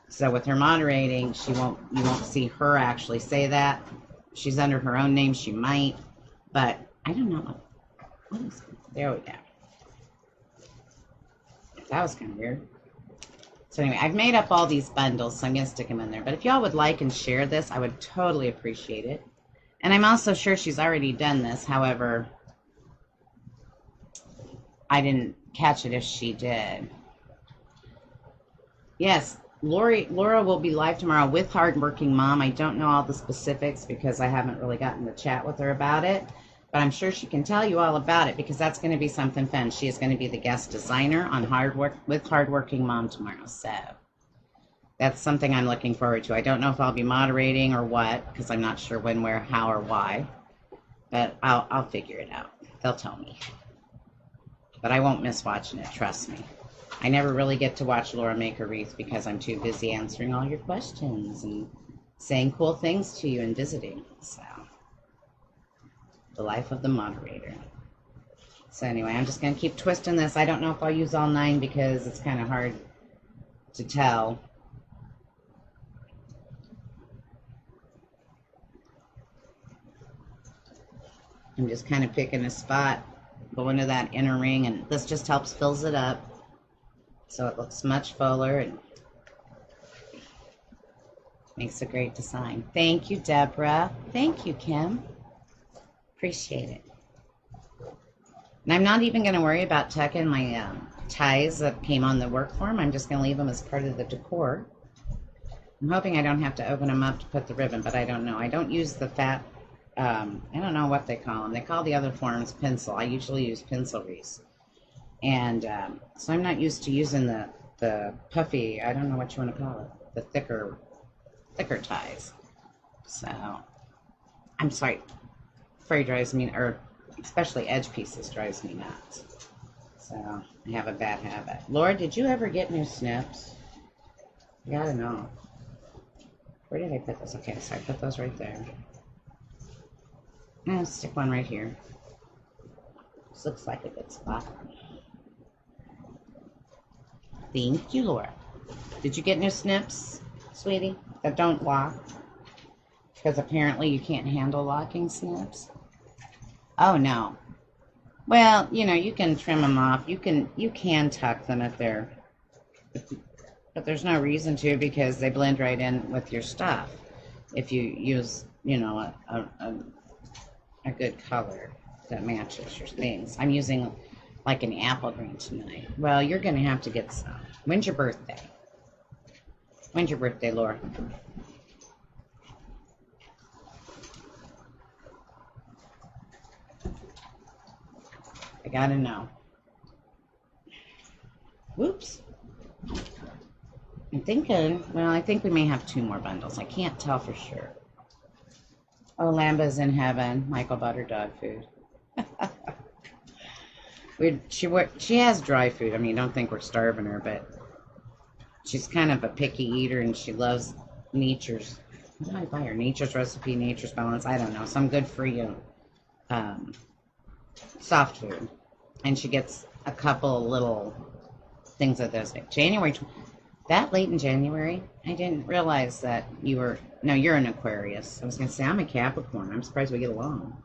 So with her moderating, you won't see her actually say that. If she's under her own name, she might. But I don't know. What is it? There we go. That was kind of weird. So anyway, I've made up all these bundles, so I'm going to stick them in there. But if y'all would like and share this, I would totally appreciate it. And I'm also sure she's already done this. However, I didn't catch it if she did. Yes, Laura will be live tomorrow with Hardworking Mom. I don't know all the specifics because I haven't really gotten to chat with her about it. But I'm sure she can tell you all about it because that's going to be something fun. She is going to be the guest designer on Hardworking Mom tomorrow. So that's something I'm looking forward to. I don't know if I'll be moderating or what, because I'm not sure when, where, how, or why. But I'll figure it out. They'll tell me. But I won't miss watching it, trust me. I never really get to watch Laura make a wreath because I'm too busy answering all your questions and saying cool things to you and visiting. So, the life of the moderator. So anyway, I'm just going to keep twisting this. I don't know if I'll use all 9 because it's kind of hard to tell. I'm just kind of picking a spot, go into that inner ring, and this just helps fills it up so it looks much fuller and makes a great design. Thank you, Deborah. Thank you, Kim. Appreciate it. And I'm not even going to worry about tucking my ties that came on the work form. I'm just going to leave them as part of the decor. I'm hoping I don't have to open them up to put the ribbon, but I don't know. I don't use the fat, I don't know what they call them. They call the other forms pencil. I usually use pencil wreaths. And so I'm not used to using the puffy, I don't know what you want to call it, the thicker ties. So, I'm sorry, fray drives me, or especially edge pieces drives me nuts. So, I have a bad habit. Laura, did you ever get new snips? I gotta know. Where did I put this? Okay, so I put those right there. I'm gonna stick one right here. This looks like a good spot. Thank you, Laura. Did you get new snips, sweetie, that don't lock? Because apparently you can't handle locking snips. Oh, no. Well, you know, you can trim them off. You can tuck them if they're, but there's no reason to because they blend right in with your stuff. If you use, you know, a good color that matches your things. I'm using like an apple green tonight. Well, you're going to have to get some. When's your birthday? When's your birthday, Laura? I got to know. Whoops. Okay. thinking, well, I think we may have 2 more bundles. I can't tell for sure. Oh, Lamba's in heaven. Michael bought her dog food. She has dry food. I mean, don't think we're starving her, but she's kind of a picky eater, and she loves Nature's. What did I buy her? Nature's Recipe, Nature's Balance. I don't know. Some good for you soft food. And she gets a couple little things of those. January, that late in January, I didn't realize that you were, no, you're an Aquarius. I was going to say, I'm a Capricorn. I'm surprised we get along.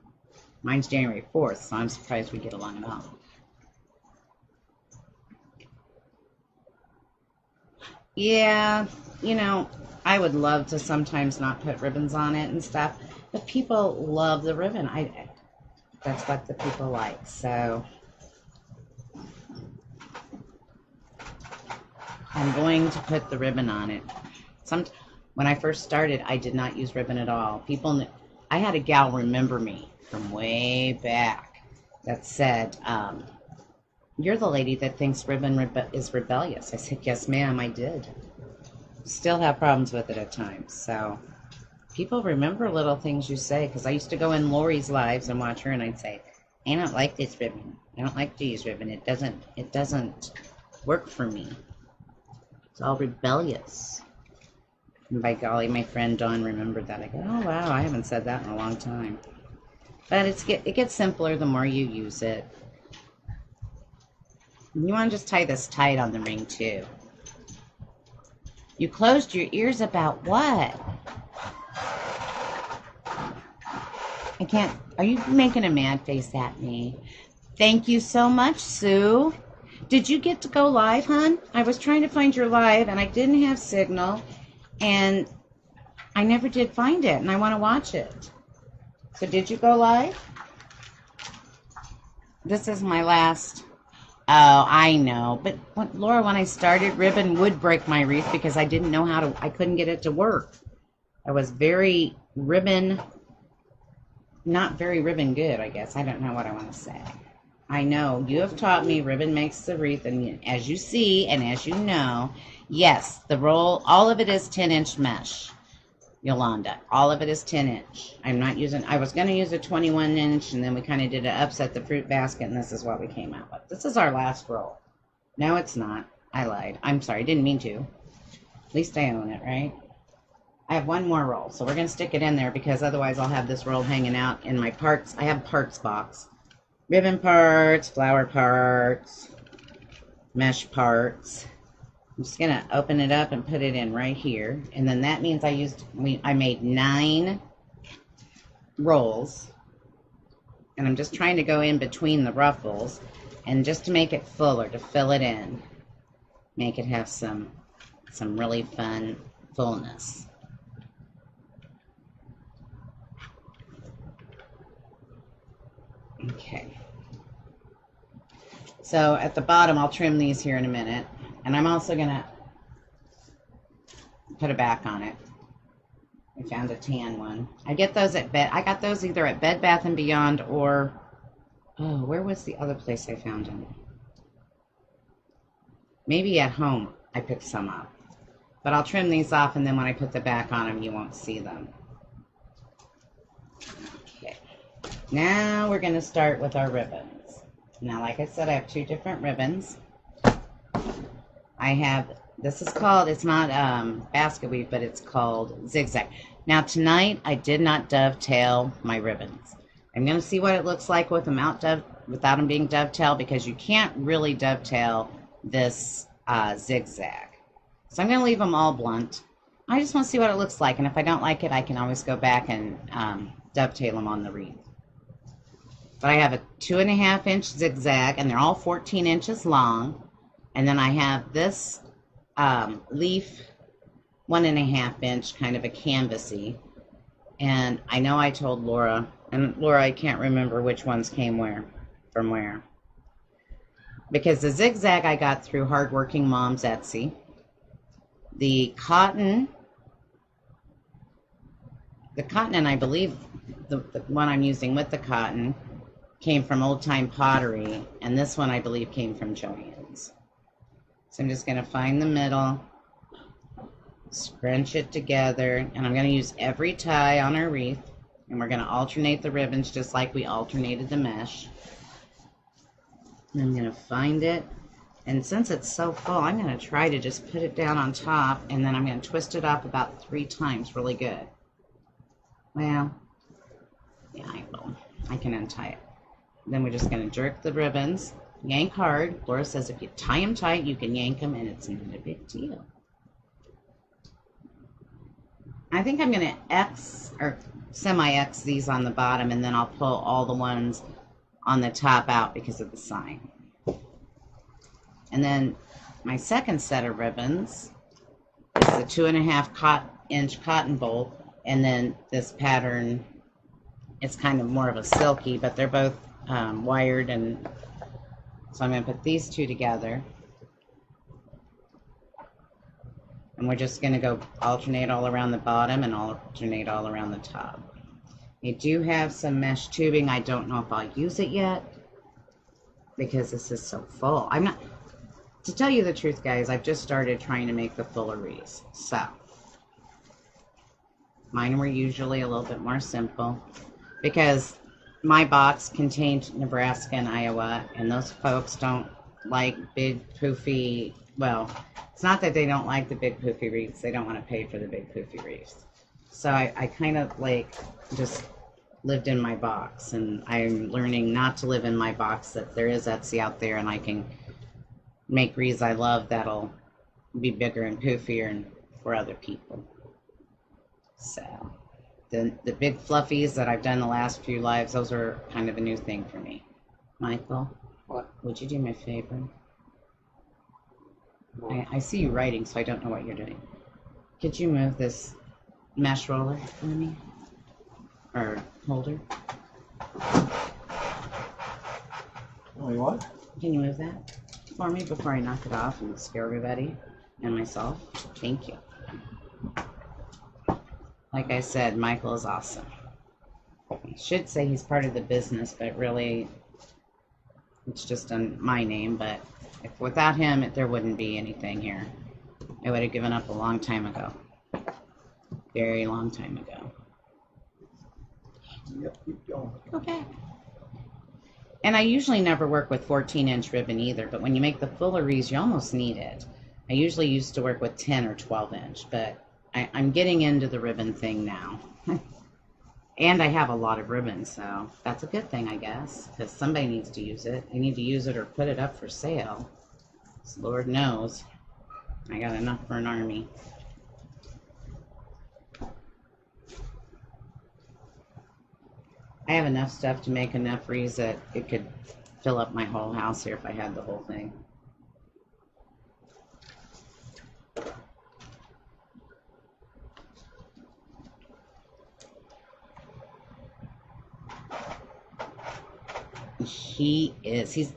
Mine's January 4th, so I'm surprised we get along at all. Yeah, you know, I would love to sometimes not put ribbons on it and stuff, but people love the ribbon. That's what the people like, so I'm going to put the ribbon on it. When I first started, I did not use ribbon at all. I had a gal remember me from way back that said, you're the lady that thinks ribbon is rebellious. I said, yes, ma'am, I did. Still have problems with it at times. So people remember little things you say, because I used to go in Lori's lives and watch her, and I'd say, I don't like this ribbon. I don't like to use ribbon. It doesn't work for me. It's all rebellious. And by golly, my friend Dawn remembered that. I go, oh wow, I haven't said that in a long time. But it gets simpler the more you use it. And you want to just tie this tight on the ring too. You closed your ears about what? I can't. Are you making a mad face at me? Thank you so much, Sue. Did you get to go live, hon? I was trying to find your live, and I didn't have signal, and I never did find it, and I want to watch it. So did you go live? This is my last. Oh, I know. But Laura, when I started, ribbon would break my wreath because I didn't know how to, I couldn't get it to work. I was very ribbon, not very ribbon good, I guess. I don't know what I want to say. I know you have taught me ribbon makes the wreath, and as you see and as you know, yes, the roll, all of it is 10-inch mesh, Yolanda. All of it is 10-inch. I'm not using, I was going to use a 21-inch, and then we kind of did an upset the fruit basket, and this is what we came out with. This is our last roll. No, it's not. I lied. I'm sorry. I didn't mean to. At least I own it, right? I have one more roll, so we're going to stick it in there because otherwise I'll have this roll hanging out in my parts. I have parts box. Ribbon parts, flower parts, mesh parts. I'm just going to open it up and put it in right here. And then that means I made 9 rolls. And I'm just trying to go in between the ruffles. And just to make it fuller, to fill it in. Make it have some really fun fullness. Okay. So at the bottom, I'll trim these here in a minute. And I'm also going to put a back on it. I found a tan one. I get those at I got those either at Bed Bath & Beyond or, oh, where was the other place I found them? Maybe at home I picked some up. But I'll trim these off, and then when I put the back on them, you won't see them. Okay. Now we're going to start with our ribbons. Now, like I said, I have 2 different ribbons. I have, this is called, it's not basket weave, but it's called zigzag. Now tonight, I did not dovetail my ribbons. I'm going to see what it looks like with them without them being dovetailed, because you can't really dovetail this zigzag. So I'm going to leave them all blunt. I just want to see what it looks like, and if I don't like it, I can always go back and dovetail them on the wreath. But I have a 2.5-inch zigzag, and they're all 14 inches long. And then I have this leaf, 1.5-inch, kind of a canvasy. And I know I told Laura, and Laura, I can't remember which ones came from where. Because the zigzag I got through Hardworking Mom's Etsy. The cotton, and I believe the one I'm using with the cotton came from Old Time Pottery, and this one I believe came from Joann's. So I'm just going to find the middle scrunch it together, and I'm going to use every tie on our wreath, and we're going to alternate the ribbons just like we alternated the mesh. And I'm going to find it, and since it's so full, I'm going to try to just put it down on top, and then I'm going to twist it up about 3 times really good. Well, yeah, I will. I can untie it. Then we're just going to jerk the ribbons, yank hard. Laura says if you tie them tight, you can yank them, and it's not a big deal. I think I'm going to X or semi-X these on the bottom, and then I'll pull all the ones on the top out because of the sign. And then my second set of ribbons is the 2.5-inch cotton bolt, and then this pattern, it's kind of more of a silky, but they're both wired, and so I'm going to put these two together. And we're just going to go alternate all around the bottom and alternate all around the top. I do have some mesh tubing. I don't know if I'll use it yet because this is so full. I'm not, to tell you the truth, guys, I've just started trying to make the fuller wreaths. So, mine were usually a little bit more simple because my box contained Nebraska and Iowa, and those folks don't like big poofy, well, it's not that they don't like the big poofy wreaths, they don't want to pay for the big poofy wreaths. So I kind of like just lived in my box, and I'm learning not to live in my box, that there is Etsy out there and I can make wreaths I love that'll be bigger and poofier and for other people. So the big fluffies that I've done the last few lives, those are kind of a new thing for me. Michael? What? Would you do me a favor? I see you writing, so I don't know what you're doing. Could you move this mesh roller for me? Or holder? Oh, you what? Can you move that for me before I knock it off and scare everybody and myself? Thank you. Like I said, Michael is awesome. I should say he's part of the business, but really it's just on my name, but if without him, there wouldn't be anything here. I would have given up a long time ago. Very long time ago. Yep, keep going. Go back. And I usually never work with 14-inch ribbon either, but when you make the fuller wreaths, you almost need it. I usually used to work with 10 or 12-inch, but I'm getting into the ribbon thing now. And I have a lot of ribbons, so that's a good thing, I guess, because somebody needs to use it. They need to use it or put it up for sale. So Lord knows, I got enough for an army. I have enough stuff to make enough wreaths that it could fill up my whole house here if I had the whole thing.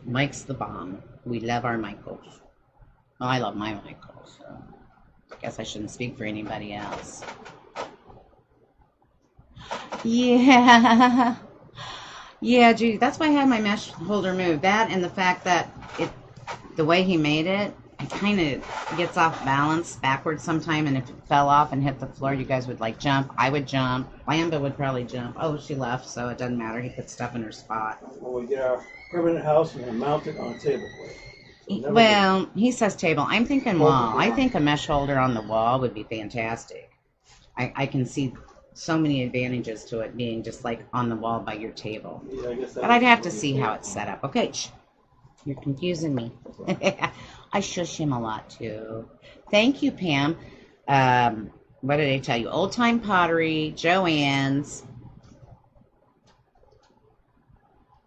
Mike's the bomb. We love our Michaels. Well, I love my Michaels, so I guess I shouldn't speak for anybody else. Yeah. Yeah, Judy, that's why I had my mesh holder moved. That and the fact that the way he made it, it kind of gets off balance backwards sometime, and if it fell off and hit the floor, you guys would like jump. I would jump. Lamba would probably jump. Oh, she left, so it doesn't matter. He put stuff in her spot. When we get our permanent house, we're going to mount it on a table for it. Well, he says table. I'm thinking wall. I think a mesh holder on the wall would be fantastic. I can see so many advantages to it being just like on the wall by your table. Yeah, I guess but I'd have to see how it's set up. Okay, you're confusing me. I shush him a lot too. Thank you, Pam. What did I tell you? Old Time Pottery, Joann's.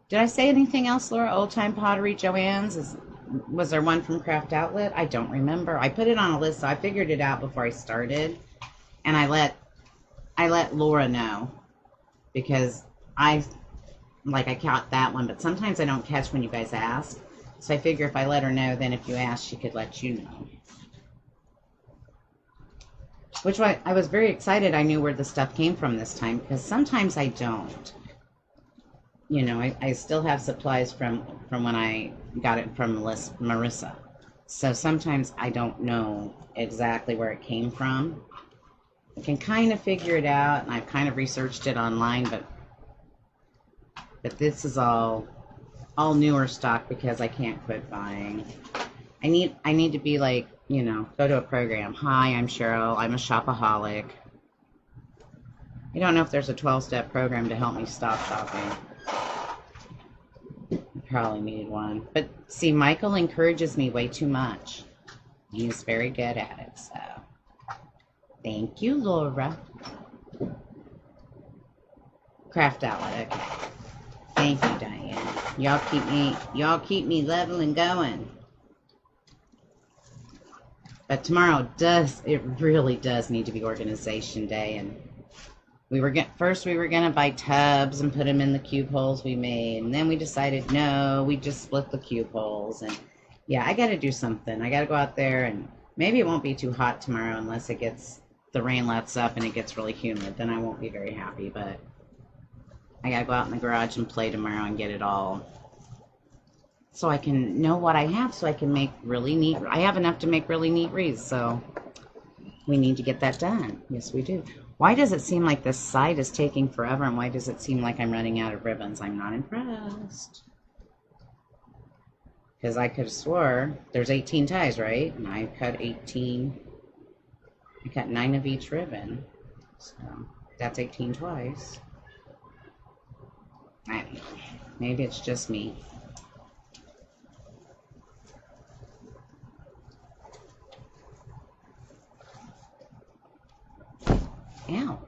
Did I say anything else, Laura? Old Time Pottery, Joann's. Was there one from Craft Outlet? I don't remember. I put it on a list, so I figured it out before I started, and I let Laura know because I caught that one, but sometimes I don't catch when you guys ask. So I figure if I let her know, then if you ask, she could let you know. Which I was very excited I knew where the stuff came from this time, because sometimes I don't. You know, I still have supplies from when I got it from Marissa. So sometimes I don't know exactly where it came from. I can kind of figure it out, and I've kind of researched it online, but this is all newer stock because I can't quit buying. I need to be like, you know, go to a program. Hi, I'm Cheryl. I'm a shopaholic. I don't know if there's a 12-step program to help me stop shopping. I probably need one. But see, Michael encourages me way too much. He's very good at it, so. Thank you, Laura. Craft outlet, okay. Thank you, Diane. Y'all keep me level and going. But tomorrow it really does need to be organization day, and first we were gonna buy tubs and put them in the cube holes we made, and then we decided no, we just split the cube holes, and yeah, I gotta do something. I gotta go out there, and maybe it won't be too hot tomorrow unless the rain lets up and it gets really humid. Then I won't be very happy, but I gotta go out in the garage and play tomorrow and get it all so I can know what I have, so I can make really neat. I have enough to make really neat wreaths, so we need to get that done. Yes, we do. Why does it seem like this side is taking forever, and why does it seem like I'm running out of ribbons? I'm not impressed. Because I could have swore there's 18 ties, right? And I cut 18. I cut 9 of each ribbon, so that's 18 twice. I don't know. Maybe it's just me. Ow.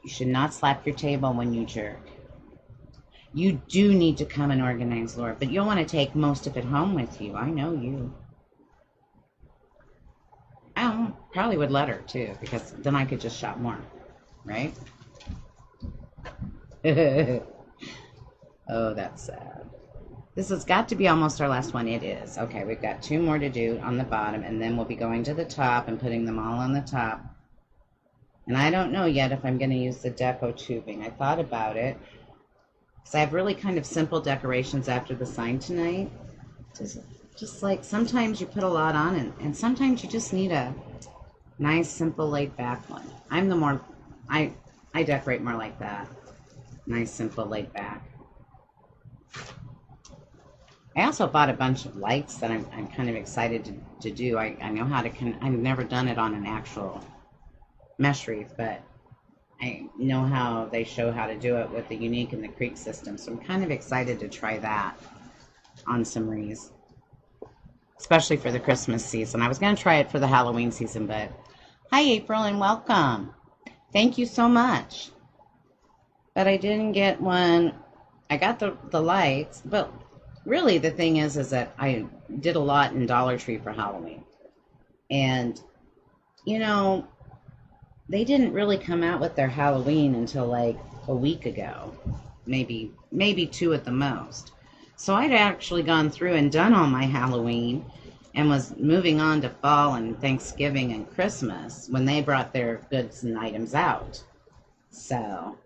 You should not slap your table when you jerk. You do need to come and organize, Laura, but you'll want to take most of it home with you. I know you. I probably would let her, too, because then I could just shop more, right? Oh, that's sad. This has got to be almost our last one. It is. Okay, we've got 2 more to do on the bottom, and then we'll be going to the top and putting them all on the top. And I don't know yet if I'm going to use the deco tubing. I thought about it. Because I have really kind of simple decorations after the sign tonight. Just like sometimes you put a lot on, and sometimes you just need a nice, simple, laid-back one. I decorate more like that. Nice, simple, laid-back. I also bought a bunch of lights that I'm kind of excited to do. I know how to, I've never done it on an actual mesh wreath, but I know how they show how to do it with the Unique and the Creek system, so I'm kind of excited to try that on some wreaths, especially for the Christmas season. I was going to try it for the Halloween season, but hi, April, and welcome. Thank you so much. But I didn't get one. I got the lights, but really the thing is that I did a lot in Dollar Tree for Halloween, and you know, they didn't really come out with their Halloween until like a week ago, maybe 2 at the most. So I'd actually gone through and done all my Halloween and was moving on to fall and Thanksgiving and Christmas when they brought their goods and items out. So,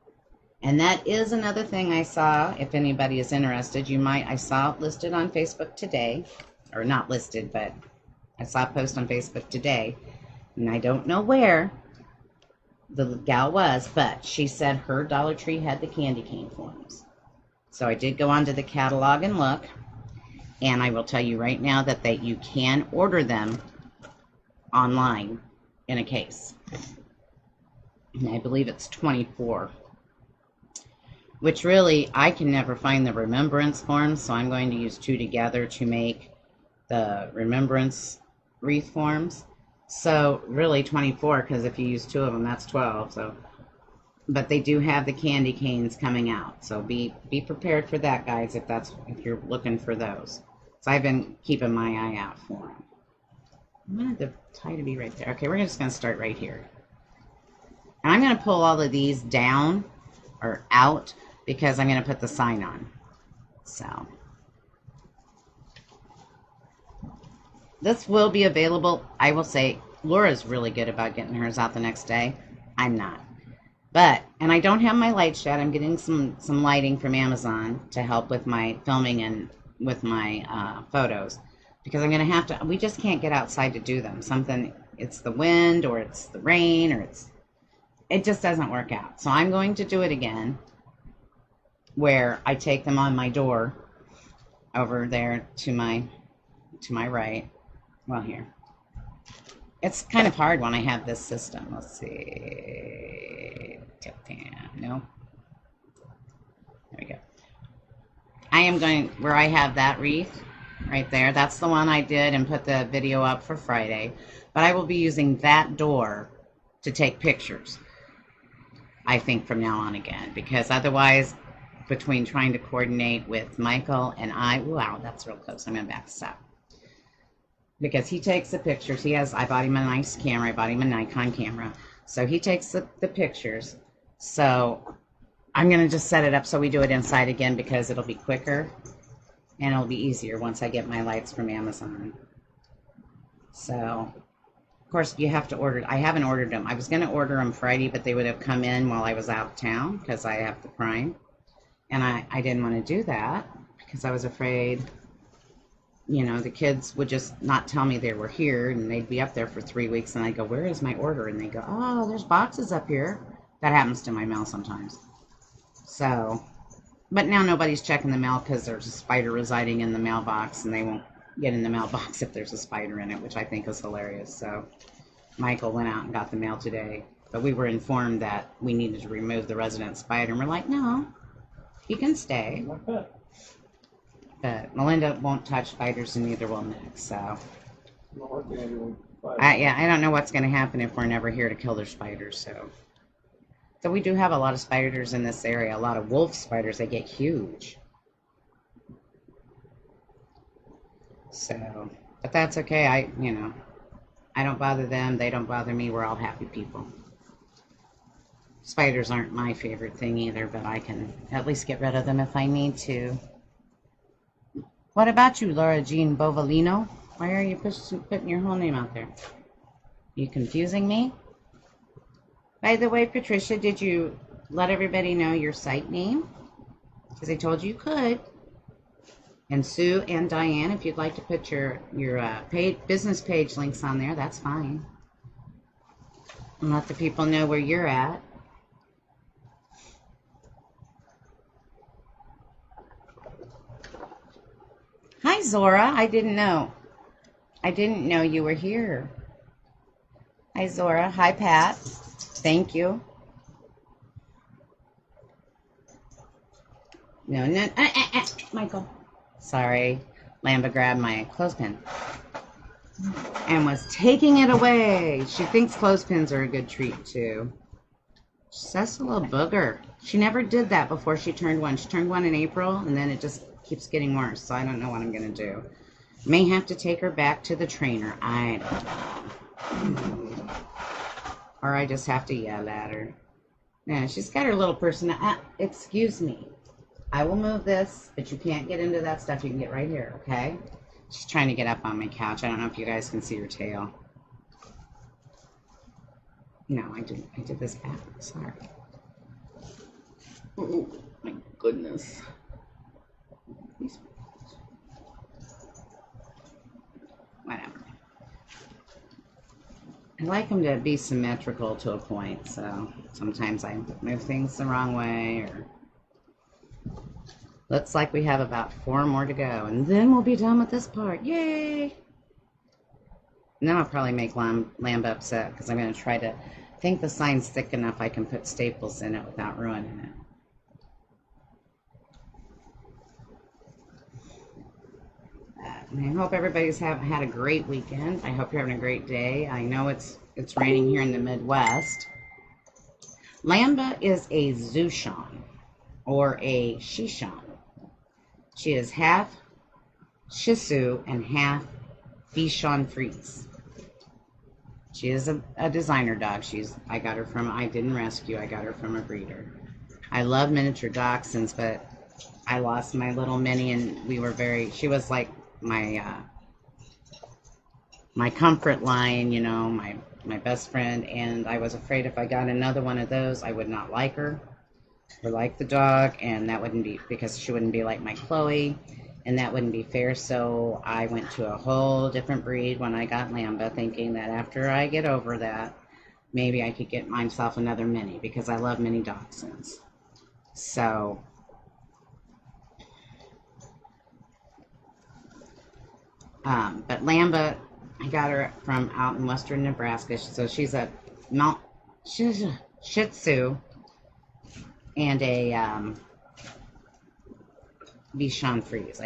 and that is another thing I saw. If anybody is interested, I saw it listed on Facebook today, or not listed, but I saw a post on Facebook today, and I don't know where the gal was, but she said her Dollar Tree had the candy cane forms. So I did go onto the catalog and look, and I will tell you right now that you can order them online in a case. And I believe it's 24. Which really, I can never find the remembrance forms, so I'm going to use 2 together to make the remembrance wreath forms. So really 24, because if you use 2 of them, that's 12. So, but they do have the candy canes coming out. So be prepared for that, guys, if you're looking for those. So I've been keeping my eye out for them. I wanted the tie to be right there. Okay, we're just going to start right here. And I'm going to pull all of these down or out because I'm going to put the sign on. So this will be available. I will say Laura's really good about getting hers out the next day. I'm not. But, and I don't have my lights yet. I'm getting some lighting from Amazon to help with my filming and with my photos. because I'm going to have to, we just can't get outside to do them. Something, it's the wind or it's the rain or it just doesn't work out. So I'm going to do it again where I take them on my door over there to my right. Well, here. It's kind of hard when I have this system. Let's see. No. There we go. I am going, where I have that wreath right there, that's the one I did and put the video up for Friday. But I will be using that door to take pictures, I think, from now on again. Because otherwise, between trying to coordinate with Michael and wow, that's real close. I'm going to back this up. Because he takes the pictures. I bought him a nice camera. I bought him a Nikon camera. So he takes the pictures. So I'm going to just set it up so we do it inside again because it'll be quicker. And it'll be easier once I get my lights from Amazon. So, of course, you have to order. I haven't ordered them. I was going to order them Friday, but they would have come in while I was out of town because I have the Prime. And I didn't want to do that because I was afraid, you know, the kids would just not tell me they were here and they'd be up there for 3 weeks. And I go, where is my order? And they go, oh, there's boxes up here. That happens to my mail sometimes. So, but now nobody's checking the mail because there's a spider residing in the mailbox and they won't get in the mailbox if there's a spider in it, which I think is hilarious. So Michael went out and got the mail today, but we were informed that we needed to remove the resident spider. And we're like, no, he can stay. But Melinda won't touch spiders and neither will Nick, so. Yeah, I don't know what's going to happen if we're never here to kill their spiders, so. So we do have a lot of spiders in this area, a lot of wolf spiders. They get huge. So, but that's okay. I don't bother them. They don't bother me. We're all happy people. Spiders aren't my favorite thing either, but I can at least get rid of them if I need to. What about you, Laura Jean Bovalino? Why are you putting your whole name out there? You confusing me? By the way, Patricia, did you let everybody know your site name? Because I told you could. And Sue and Diane, if you'd like to put your business page links on there, that's fine. And let the people know where you're at. Hi, Zora. I didn't know. I didn't know you were here. Hi, Zora. Hi, Pat. Thank you. No. Michael. Sorry. Lamba grabbed my clothespin and was taking it away. She thinks clothespins are a good treat, too. She's a little booger. She never did that before she turned one. She turned one in April, and then it just keeps getting worse, so I don't know what I'm going to do. May have to take her back to the trainer. I don't know. Or I just have to yell at her. Yeah, she's got her little person. Excuse me. I will move this, but you can't get into that stuff. You can get right here, okay? She's trying to get up on my couch. I don't know if you guys can see her tail. No, I did this back. Sorry. Oh, my goodness. Whatever. I like them to be symmetrical to a point, so sometimes I move things the wrong way. Or looks like we have about 4 more to go, and then we'll be done with this part. Yay! And then I'll probably make Lamba upset because I'm going to try to think the sign's thick enough I can put staples in it without ruining it. And I hope everybody's had a great weekend. I hope you're having a great day. I know it's raining here in the Midwest. Lamba is a Zushan, or a Shishan. She is half Shih Tzu and half Bichon Frise. She is a designer dog. I got her from, I didn't rescue, I got her from a breeder. I love miniature dachshunds, but I lost my little Minnie, and she was like my comfort line, you know, my best friend, and I was afraid if I got another one of those, I would not like her or like the dog, and that wouldn't be, because she wouldn't be like my Chloe, and that wouldn't be fair. So I went to a whole different breed when I got Lamba, thinking that after I get over that, maybe I could get myself another mini, because I love mini dachshunds. So but Lamba, I got her from out in western Nebraska. So she's a Shih Tzu and a Bichon Frise.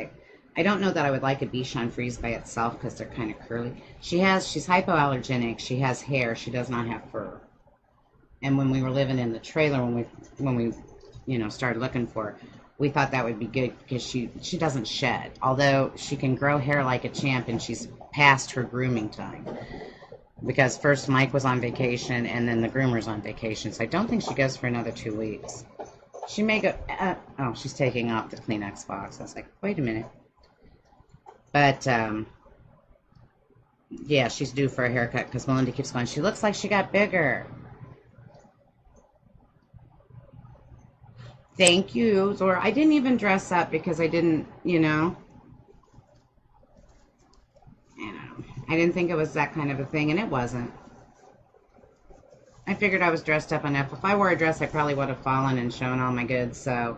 I don't know that I would like a Bichon Frise by itself because they're kind of curly. She's hypoallergenic. She has hair. She does not have fur. And when we were living in the trailer, when we started looking for her, we thought that would be good because she doesn't shed. Although she can grow hair like a champ, and she's past her grooming time. Because first Mike was on vacation, and then the groomer's on vacation. So I don't think she goes for another 2 weeks. She may go, oh, she's taking off the Kleenex box. I was like, wait a minute. But, yeah, she's due for a haircut because Melinda keeps going, she looks like she got bigger. Thank you, Zora. I didn't even dress up because I didn't, I didn't think it was that kind of a thing, and it wasn't. I figured I was dressed up enough. If I wore a dress, I probably would have fallen and shown all my goods, so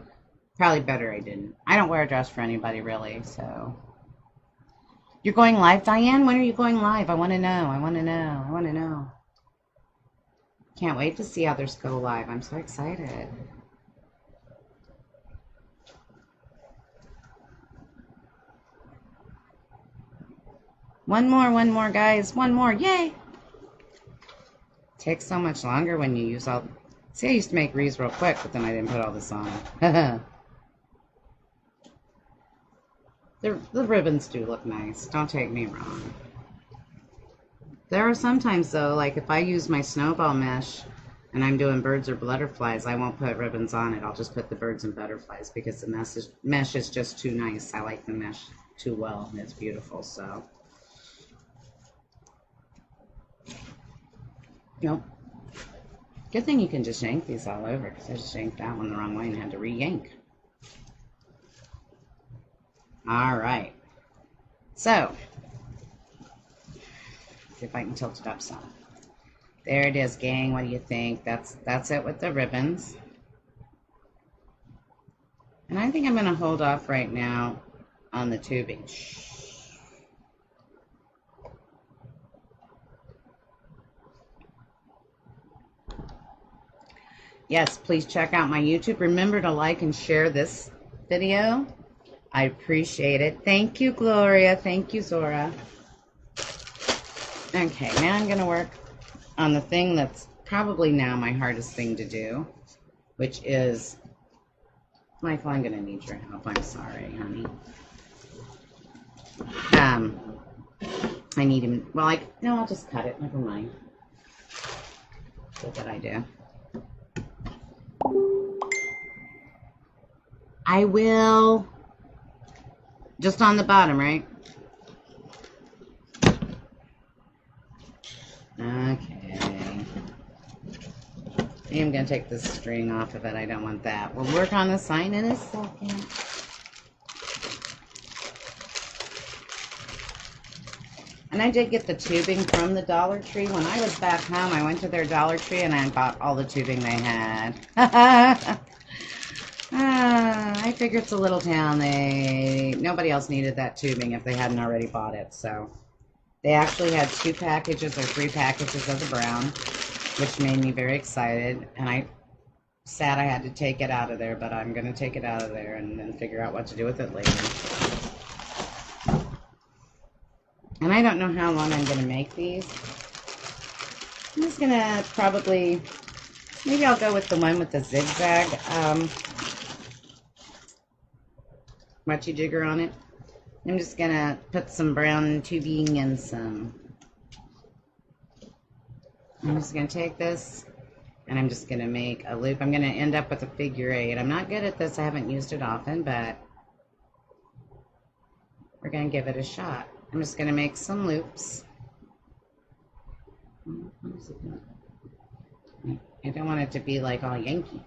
probably better I didn't. I don't wear a dress for anybody, really, so. You're going live, Diane? When are you going live? I want to know. I want to know. I want to know. Can't wait to see others go live. I'm so excited. One more, guys. One more. Yay! Takes so much longer when you use all... See, I used to make wreaths real quick, but then I didn't put all this on. The ribbons do look nice. Don't take me wrong. There are sometimes, though, like if I use my snowball mesh and I'm doing birds or butterflies, I won't put ribbons on it. I'll just put the birds and butterflies because the mesh is just too nice. I like the mesh too well. It's beautiful, so... Nope. Good thing you can just yank these all over, because I just yanked that one the wrong way and had to re-yank. All right. So, see if I can tilt it up some. There it is, gang. What do you think? That's it with the ribbons. And I think I'm going to hold off right now on the tubing. Yes, please check out my YouTube. Remember to like and share this video. I appreciate it. Thank you, Gloria. Thank you, Zora. Okay, now I'm going to work on the thing that's probably now my hardest thing to do, which is, Michael, I'm going to need your help. I'm sorry, honey. I need him. Well, no, I'll just cut it. Never mind. What did I do? I will, just on the bottom, right? Okay. I'm going to take this string off of it. I don't want that. We'll work on the sign in a second. And I did get the tubing from the Dollar Tree. When I was back home, I went to their Dollar Tree and I bought all the tubing they had. I figure it's a little town. Nobody else needed that tubing if they hadn't already bought it. So they actually had 2 packages or 3 packages of the brown, which made me very excited. And I sad I had to take it out of there, but I'm going to take it out of there and then figure out what to do with it later. And I don't know how long I'm going to make these. I'm just going to probably, maybe I'll go with the one with the zigzag mochi jigger on it. I'm just going to put some brown tubing and I'm just going to take this and I'm just going to make a loop. I'm going to end up with a figure 8. I'm not good at this. I haven't used it often, but we're going to give it a shot. I'm just going to make some loops. I don't want it to be like all Yankee.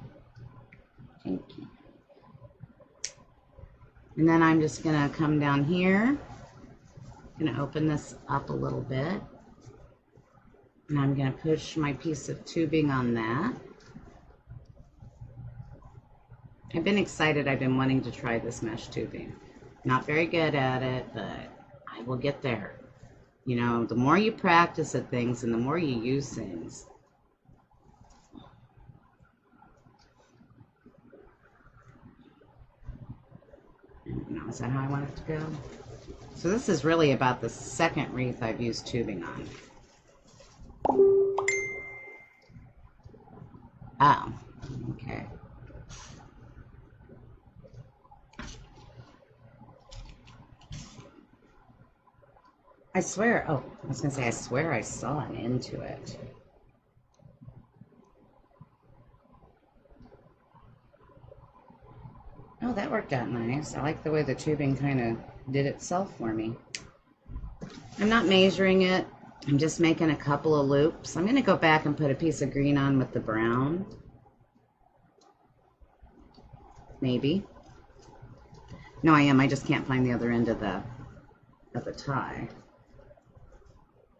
And then I'm just going to come down here. I'm going to open this up a little bit. And I'm going to push my piece of tubing on that. I've been excited. I've been wanting to try this mesh tubing. Not very good at it, but I will get there. You know, the more you practice at things and the more you use things. Now, is that how I want it to go? So this is really about the second wreath I've used tubing on. Oh, okay. I swear, oh, I was gonna say, I swear I saw an end to it. Oh, that worked out nice. I like the way the tubing kind of did itself for me. I'm not measuring it. I'm just making a couple of loops. I'm gonna go back and put a piece of green on with the brown. Maybe. No, I am. I just can't find the other end of the tie.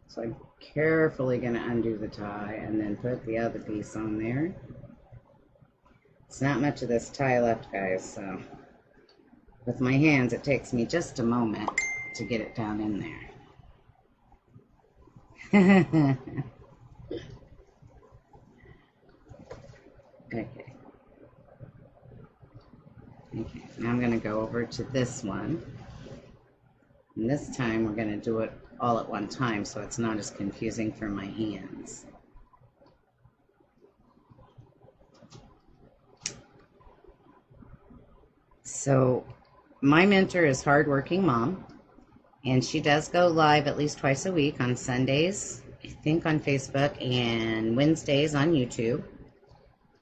So I'm carefully going to undo the tie and then put the other piece on there. It's not much of this tie left, guys, so with my hands it takes me just a moment to get it down in there. Okay. Okay, now I'm going to go over to this one. And this time we're going to do it all at one time so it's not as confusing for my hands. So my mentor is Hardworking Mom, and she does go live at least twice a week on Sundays, I think on Facebook, and Wednesdays on YouTube.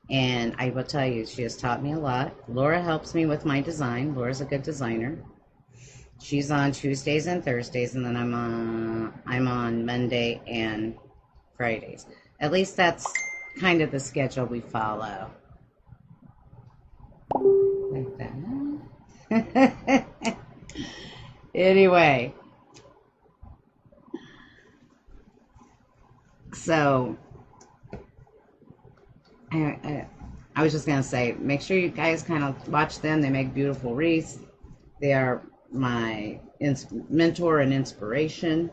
And I will tell you, she has taught me a lot. Laura helps me with my design. Laura's a good designer. She's on Tuesdays and Thursdays, and then I'm on Monday and Fridays. At least that's kind of the schedule we follow. Like that. Anyway. So, I was just going to say, make sure you guys kind of watch them. They make beautiful wreaths. They are my mentor and inspiration.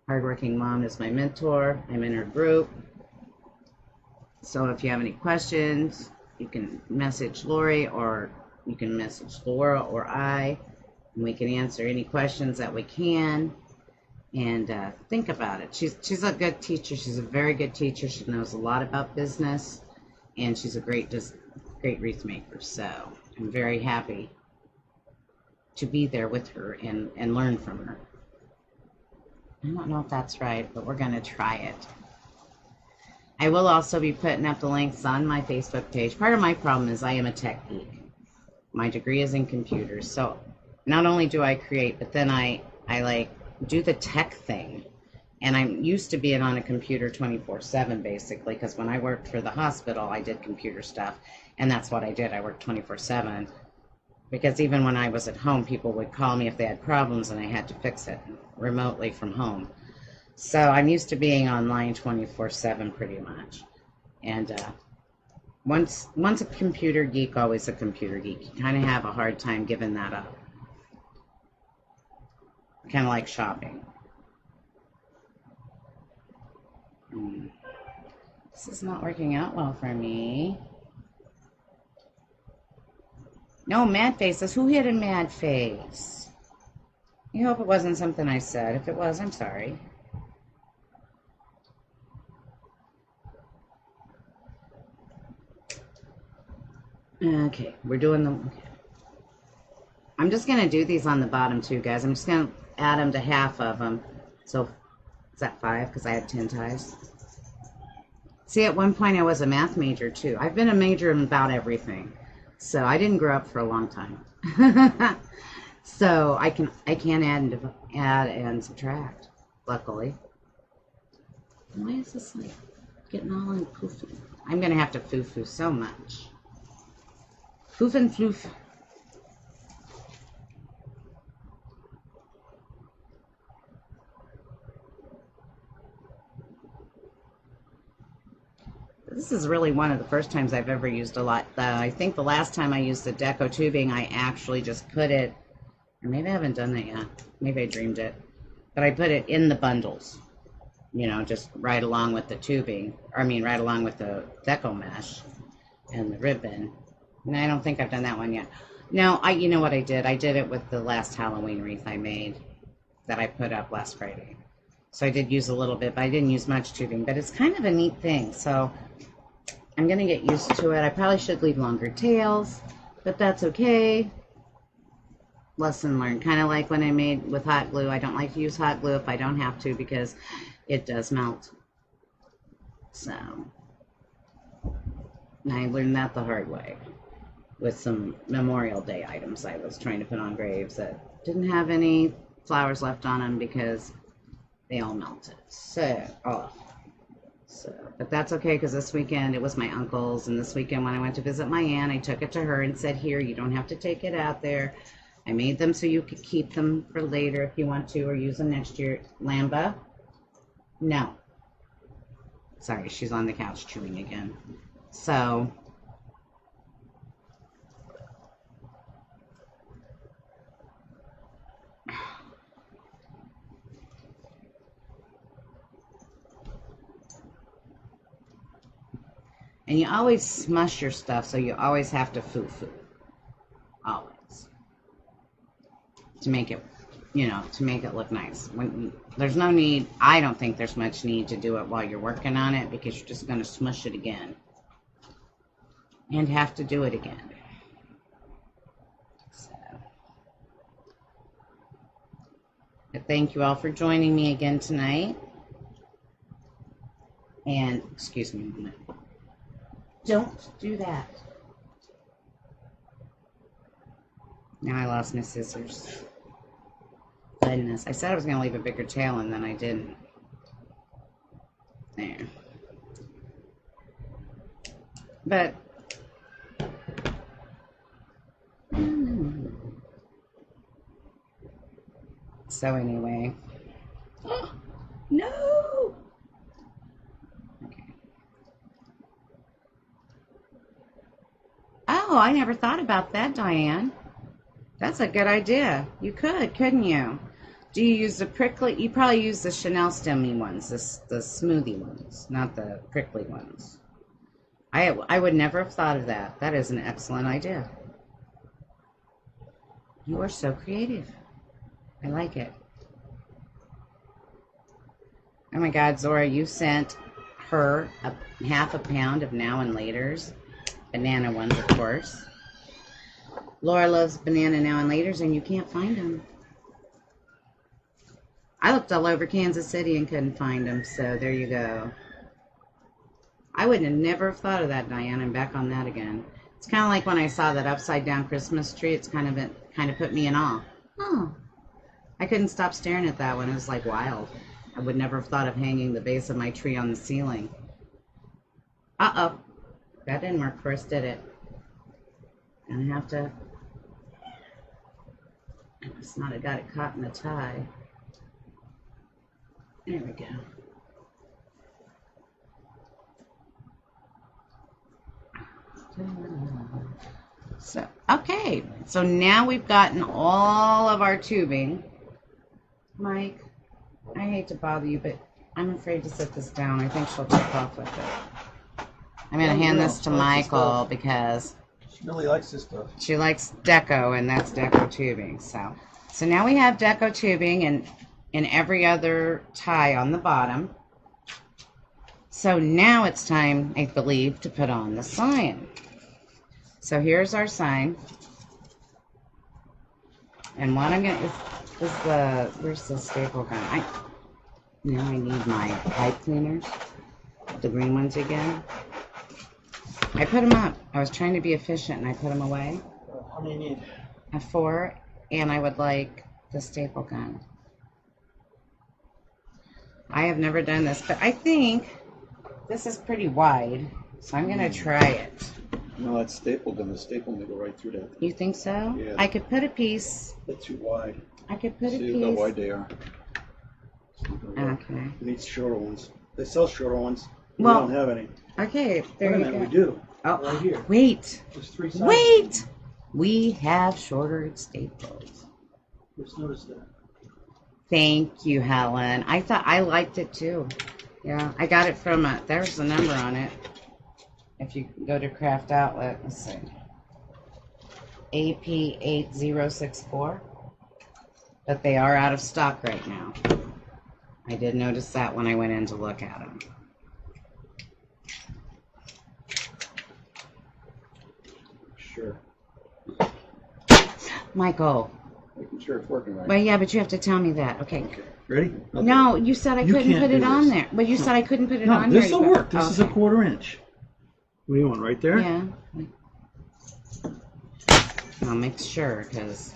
Hardworking Mom is my mentor. I'm in her group. So if you have any questions, you can message Lori, or you can message Laura or I, and we can answer any questions that we can. And think about it. She's a good teacher. She's a very good teacher. She knows a lot about business, and she's a great wreath maker. So I'm very happy to be there with her and learn from her. I don't know if that's right, but we're going to try it. I will also be putting up the links on my Facebook page. Part of my problem is I am a tech geek. My degree is in computers, so not only do I create, but then I like do the tech thing. And I'm used to being on a computer 24/7 basically, because when I worked for the hospital, I did computer stuff, and that's what I did. I worked 24/7. Because even when I was at home, people would call me if they had problems and I had to fix it remotely from home. So I'm used to being online 24/7 pretty much. And once a computer geek, always a computer geek. You kind of have a hard time giving that up. Kind of like shopping. This is not working out well for me. No, mad faces. Who hit a mad face? I hope it wasn't something I said. If it was, I'm sorry. Okay, we're doing them. Okay. I'm just going to do these on the bottom too, guys. I'm just going to add them to half of them. So, is that 5? Because I had 10 ties. See, at one point I was a math major too. I've been a major in about everything. So I didn't grow up for a long time. So I can add and subtract, luckily. Why is this like getting all in poofy? I'm gonna have to foo-foo so much. Foof and floof. is really one of the first times I've ever used a lot. I think the last time I used the deco tubing, I actually just put it, or maybe I haven't done that yet. Maybe I dreamed it. But I put it in the bundles, you know, just right along with the tubing. Or I mean, right along with the deco mesh and the ribbon. And I don't think I've done that one yet. No, you know what I did? I did it with the last Halloween wreath I made that I put up last Friday. So I did use a little bit, but I didn't use much tubing. But it's kind of a neat thing, so I'm going to get used to it. I probably should leave longer tails, but that's okay. Lesson learned. Kind of like when I made with hot glue. I don't like to use hot glue if I don't have to because it does melt. So I learned that the hard way with some Memorial Day items I was trying to put on graves that didn't have any flowers left on them because they all melted. But that's okay because this weekend it was my uncle's, and this weekend when I went to visit my aunt, I took it to her and said, here, you don't have to take it out there. I made them so you could keep them for later if you want to, or use them next year. Lamba? No. Sorry, she's on the couch chewing again. So and you always smush your stuff, so you always have to foo-foo. Always. To make it, you know, to make it look nice. There's no need, I don't think there's much need to do it while you're working on it because you're just going to smush it again. And have to do it again. So. But thank you all for joining me again tonight. And, excuse me a minute. Don't do that. Now I lost my scissors. Goodness. I said I was going to leave a bigger tail and then I didn't. There. But so anyway. Oh, no! Okay. Oh, I never thought about that, Diane. That's a good idea. You could, couldn't you? Do you use the prickly? You probably use the Chenille stemmy ones, the smoothie ones, not the prickly ones. I would never have thought of that. That is an excellent idea. You are so creative. I like it. Oh my God, Zora, you sent her half a pound of Now and Laters. Banana ones, of course. Laura loves banana Now and Laters, and you can't find them. I looked all over Kansas City and couldn't find them, so there you go. I would have never thought of that, Diane. I'm back on that again. It's kind of like when I saw that upside-down Christmas tree. It's kind of put me in awe. Oh, I couldn't stop staring at that one. It was like wild. I would never have thought of hanging the base of my tree on the ceiling. Uh-oh. That didn't work for us, did it? Gonna have to... I must not have got it caught in the tie. There we go. So, okay. So now we've gotten all of our tubing. Mike, I hate to bother you, but I'm afraid to set this down. I think she'll take off with it. I'm going to hand this to Michael because she really likes this stuff. She likes deco, and that's deco tubing. So now we have deco tubing and every other tie on the bottom. So now it's time, I believe, to put on the sign. So here's our sign. And what I'm going to is the, where's the staple gun? Now I need my pipe cleaners, the green ones again. I put them up. I was trying to be efficient and I put them away. How many you need? I have 4, and I would like the staple gun. I have never done this, but I think this is pretty wide, so I'm going to try it. No, that's staple gun. The staple may go right through that. You think so? Yeah. I could put a piece. They're too wide. I could put a piece. See how wide they are. Okay. It needs shorter ones. They sell shorter ones. Well, we don't have any. Okay, Wait there a you minute, go. we do. Oh, Right here. wait. There's 3 sides. Wait! We have shorter staples. Just noticed that. Thank you, Helen. I thought I liked it too. Yeah, I got it from there's the number on it. If you go to Craft Outlet, let's see. AP8064. But they are out of stock right now. I did notice that when I went in to look at them. Sure. Michael. Making sure it's working right. Well, yeah, but you have to tell me that. Okay. Ready? Okay. No, you said I You couldn't can't put it do on this. there. Well, you said I couldn't put it No, on there. this will work. This is a 1/4 inch. What do you want, right there? Yeah. I'll make sure, because...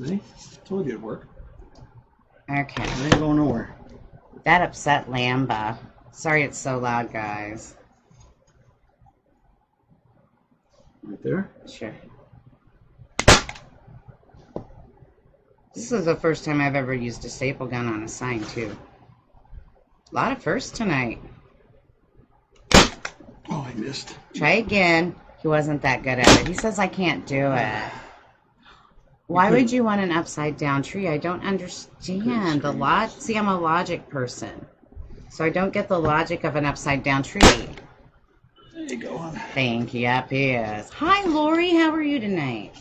See? Told you it'd work. Okay. It ain't going nowhere. That upset Lamba. Sorry it's so loud, guys. Right there? Sure. This is the first time I've ever used a staple gun on a sign, too. A lot of firsts tonight. Oh, I missed. Try again. He wasn't that good at it. He says I can't do it. Why would you want an upside down tree? I don't understand the logic. See, I'm a logic person. So I don't get the logic of an upside down tree. There you go, hon. Thank you. Yep, he is. Hi, Lori. How are you tonight?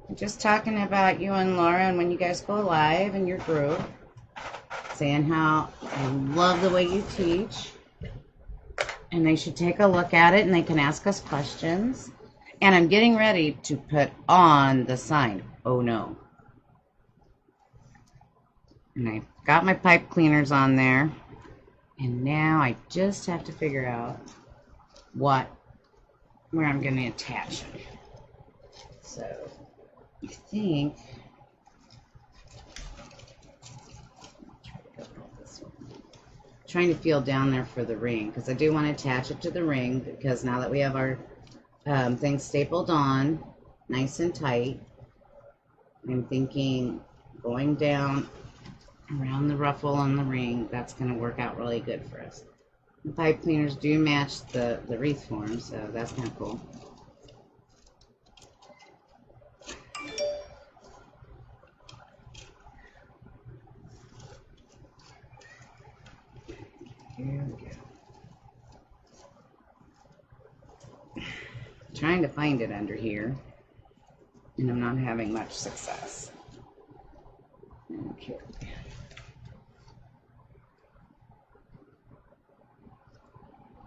I'm just talking about you and Laura and when you guys go live in your group. Saying how I love the way you teach. And they should take a look at it and they can ask us questions. And I'm getting ready to put on the sign. Oh no. And I got my pipe cleaners on there. And now I just have to figure out where I'm going to attach it. So I think trying to feel down there for the ring because I do want to attach it to the ring because now that we have our thing stapled on nice and tight, I'm thinking going down around the ruffle on the ring, that's going to work out really good for us. The pipe cleaners do match the wreath form, so that's kind of cool. Here we go. Trying to find it under here, and I'm not having much success. Okay.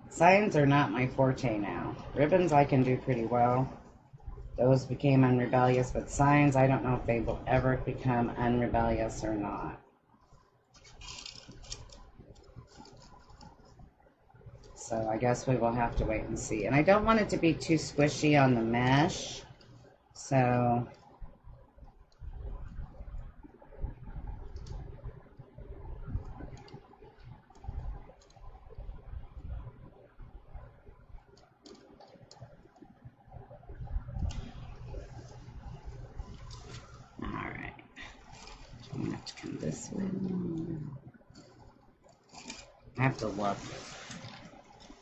Signs are not my forte now. Ribbons I can do pretty well. Those became unrebellious, but signs, I don't know if they will ever become unrebellious or not. So I guess we will have to wait and see. And I don't want it to be too squishy on the mesh. So alright. I'm gonna have to come this way. I have to look.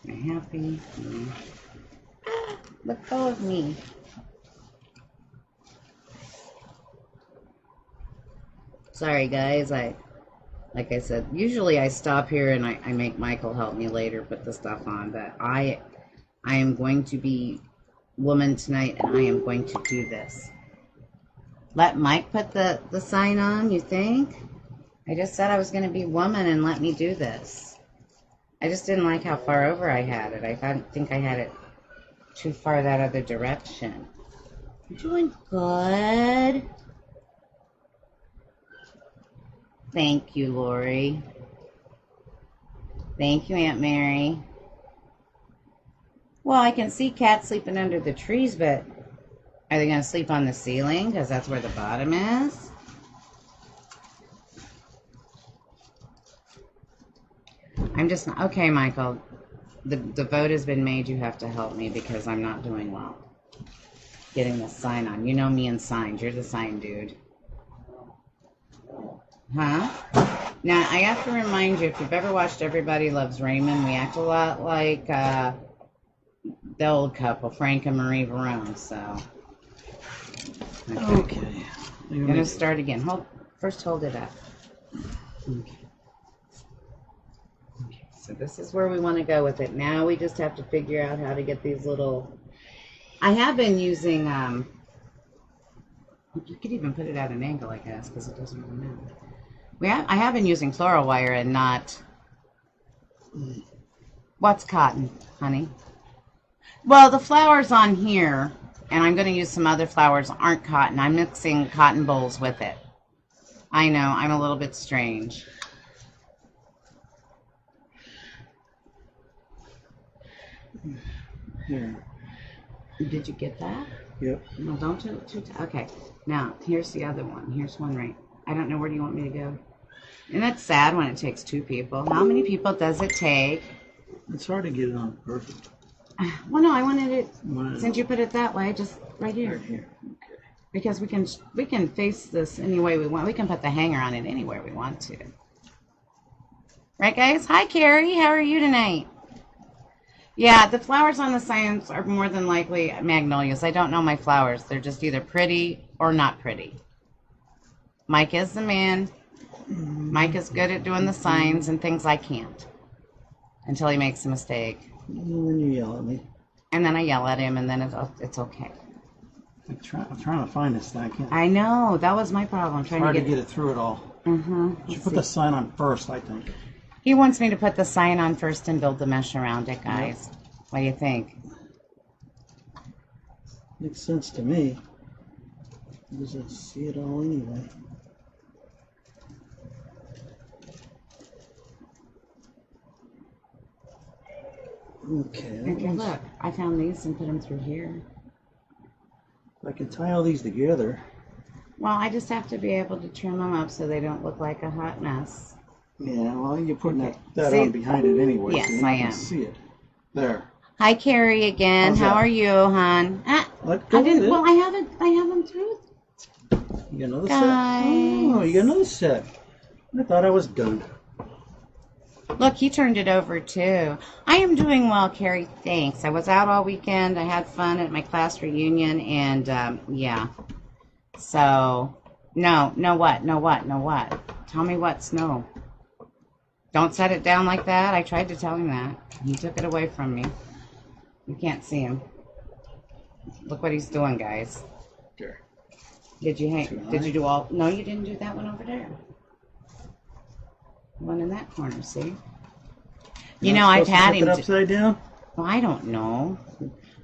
Am I happy? No. Ah, let go of me. Sorry guys, like I said, usually I stop here and I make Michael help me later put the stuff on, but I am going to be woman tonight and I am going to do this. Let Mike put the sign on, you think? I just said I was going to be woman and let me do this. I just didn't like how far over I had it. I think I had it too far that other direction. I'm doing good. Thank you, Lori. Thank you, Aunt Mary. Well, I can see cats sleeping under the trees, but are they going to sleep on the ceiling? Because that's where the bottom is. I'm just not, okay, Michael. The vote has been made. You have to help me because I'm not doing well. Getting the sign on. You know me and signs. You're the sign dude. Huh? Now, I have to remind you, if you've ever watched Everybody Loves Raymond, we act a lot like the old couple, Frank and Marie Verone, so. Okay. I'm going to start again. First hold it up. Okay. Okay, so this is where we want to go with it. Now we just have to figure out how to get these little... I have been using... you could even put it at an angle, I guess, because it doesn't really matter. I have been using floral wire and not... What's cotton, honey? Well, the flowers on here, and I'm going to use some other flowers, aren't cotton. I'm mixing cotton bowls with it. I know, I'm a little bit strange. Here. Did you get that? Yep. No, don't okay. Now, here's the other one. Here's one right. I don't know, where do you want me to go? And that's sad when it takes two people. How many people does it take? It's hard to get it on perfect. Well, no, I wanted it, since you put it that way, just right here. Right here. Okay. Because we can face this any way we want. We can put the hanger on it anywhere we want to. Right, guys? Hi, Carrie. How are you tonight? Yeah, the flowers on the signs are more than likely magnolias. I don't know my flowers. They're just either pretty or not pretty. Mike is the man. Mike is good at doing the signs and things I can't. Until he makes a mistake. And then you yell at me. And then I yell at him, and then it's okay. I'm trying to find this thing. I can't. I know. That was my problem. It's hard to get it through it all. Mm-hmm. You should put the sign on first, I think. He wants me to put the sign on first and build the mesh around it, guys. Yep. What do you think? Makes sense to me. He doesn't see it all anyway. Okay. Okay, look. I found these and put them through here. I can tie all these together. Well, I just have to be able to trim them up so they don't look like a hot mess. Yeah, well, you're putting that on behind it anyway. Yes, so I am. See it. There. Hi, Carrie again. How's How that? are you, hon? Let go of it. Well, I have them through. You got another Guys. set? Oh, you got another set. I thought I was done. Look, he turned it over too. I am doing well, Carrie. Thanks. I was out all weekend. I had fun at my class reunion, and yeah. So, no what? Tell me what's no. Don't set it down like that. I tried to tell him that. He took it away from me. You can't see him. Look what he's doing, guys. Sure. Did you do all? No, you didn't do that one over there. One in that corner, see? You know, I've had him. Upside down? Well, I don't know.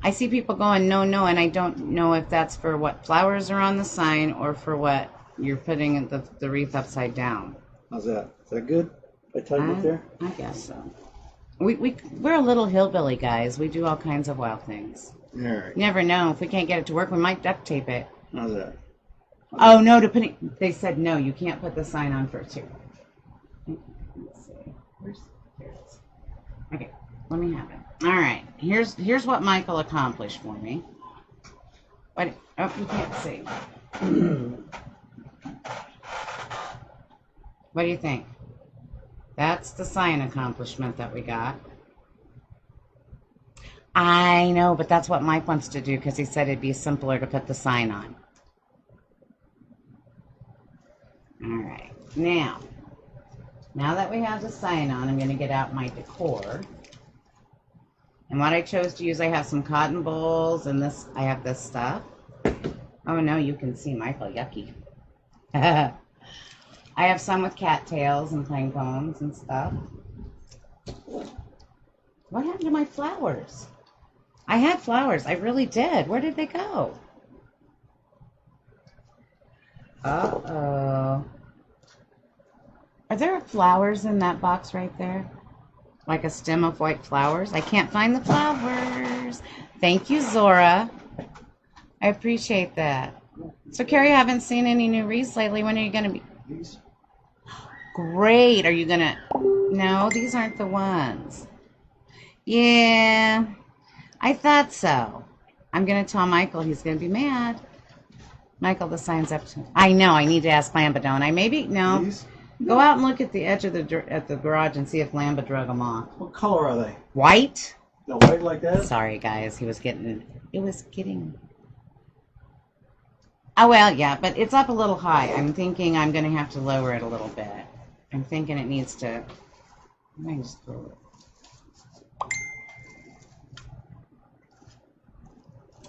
I see people going, no, and I don't know if that's for what flowers are on the sign or for what you're putting the wreath upside down. How's that? Is that good? I tighten it there? I guess so. We're a little hillbilly, guys. We do all kinds of wild things. All right. Never know. If we can't get it to work, we might duct tape it. How's that? Oh, no, they said no, you can't put the sign on first. Here. Let's see. There it is. Okay, let me have it. All right, here's what Michael accomplished for me. But oh, you can't see. What do you think? That's the sign accomplishment that we got. I know, but that's what Mike wants to do because he said it'd be simpler to put the sign on. All right, now that we have the sign on, I'm going to get out my decor. And what I chose to use, I have some cotton balls and this. I have this stuff. Oh no, you can see Michael, yucky. I have some with cattails and plain cones and stuff. What happened to my flowers? I had flowers, I really did. Where did they go? Uh-oh. Are there flowers in that box right there? Like a stem of white flowers? I can't find the flowers. Thank you, Zora. I appreciate that. So, Carrie, I haven't seen any new wreaths lately. When are you going to be? These? Great. Are you going to? No, these aren't the ones. Yeah, I thought so. I'm going to tell Michael. He's going to be mad. Michael, the sign's up to... I know. I need to ask Lamba, don't I? Maybe? No. These? Go out and look at the edge of the garage and see if Lamba drug them off. What color are they? White? They're white like that? Sorry, guys. It was getting... Oh, well, yeah, but it's up a little high. I'm thinking I'm going to have to lower it a little bit. I'm thinking it needs to... I might just pull it.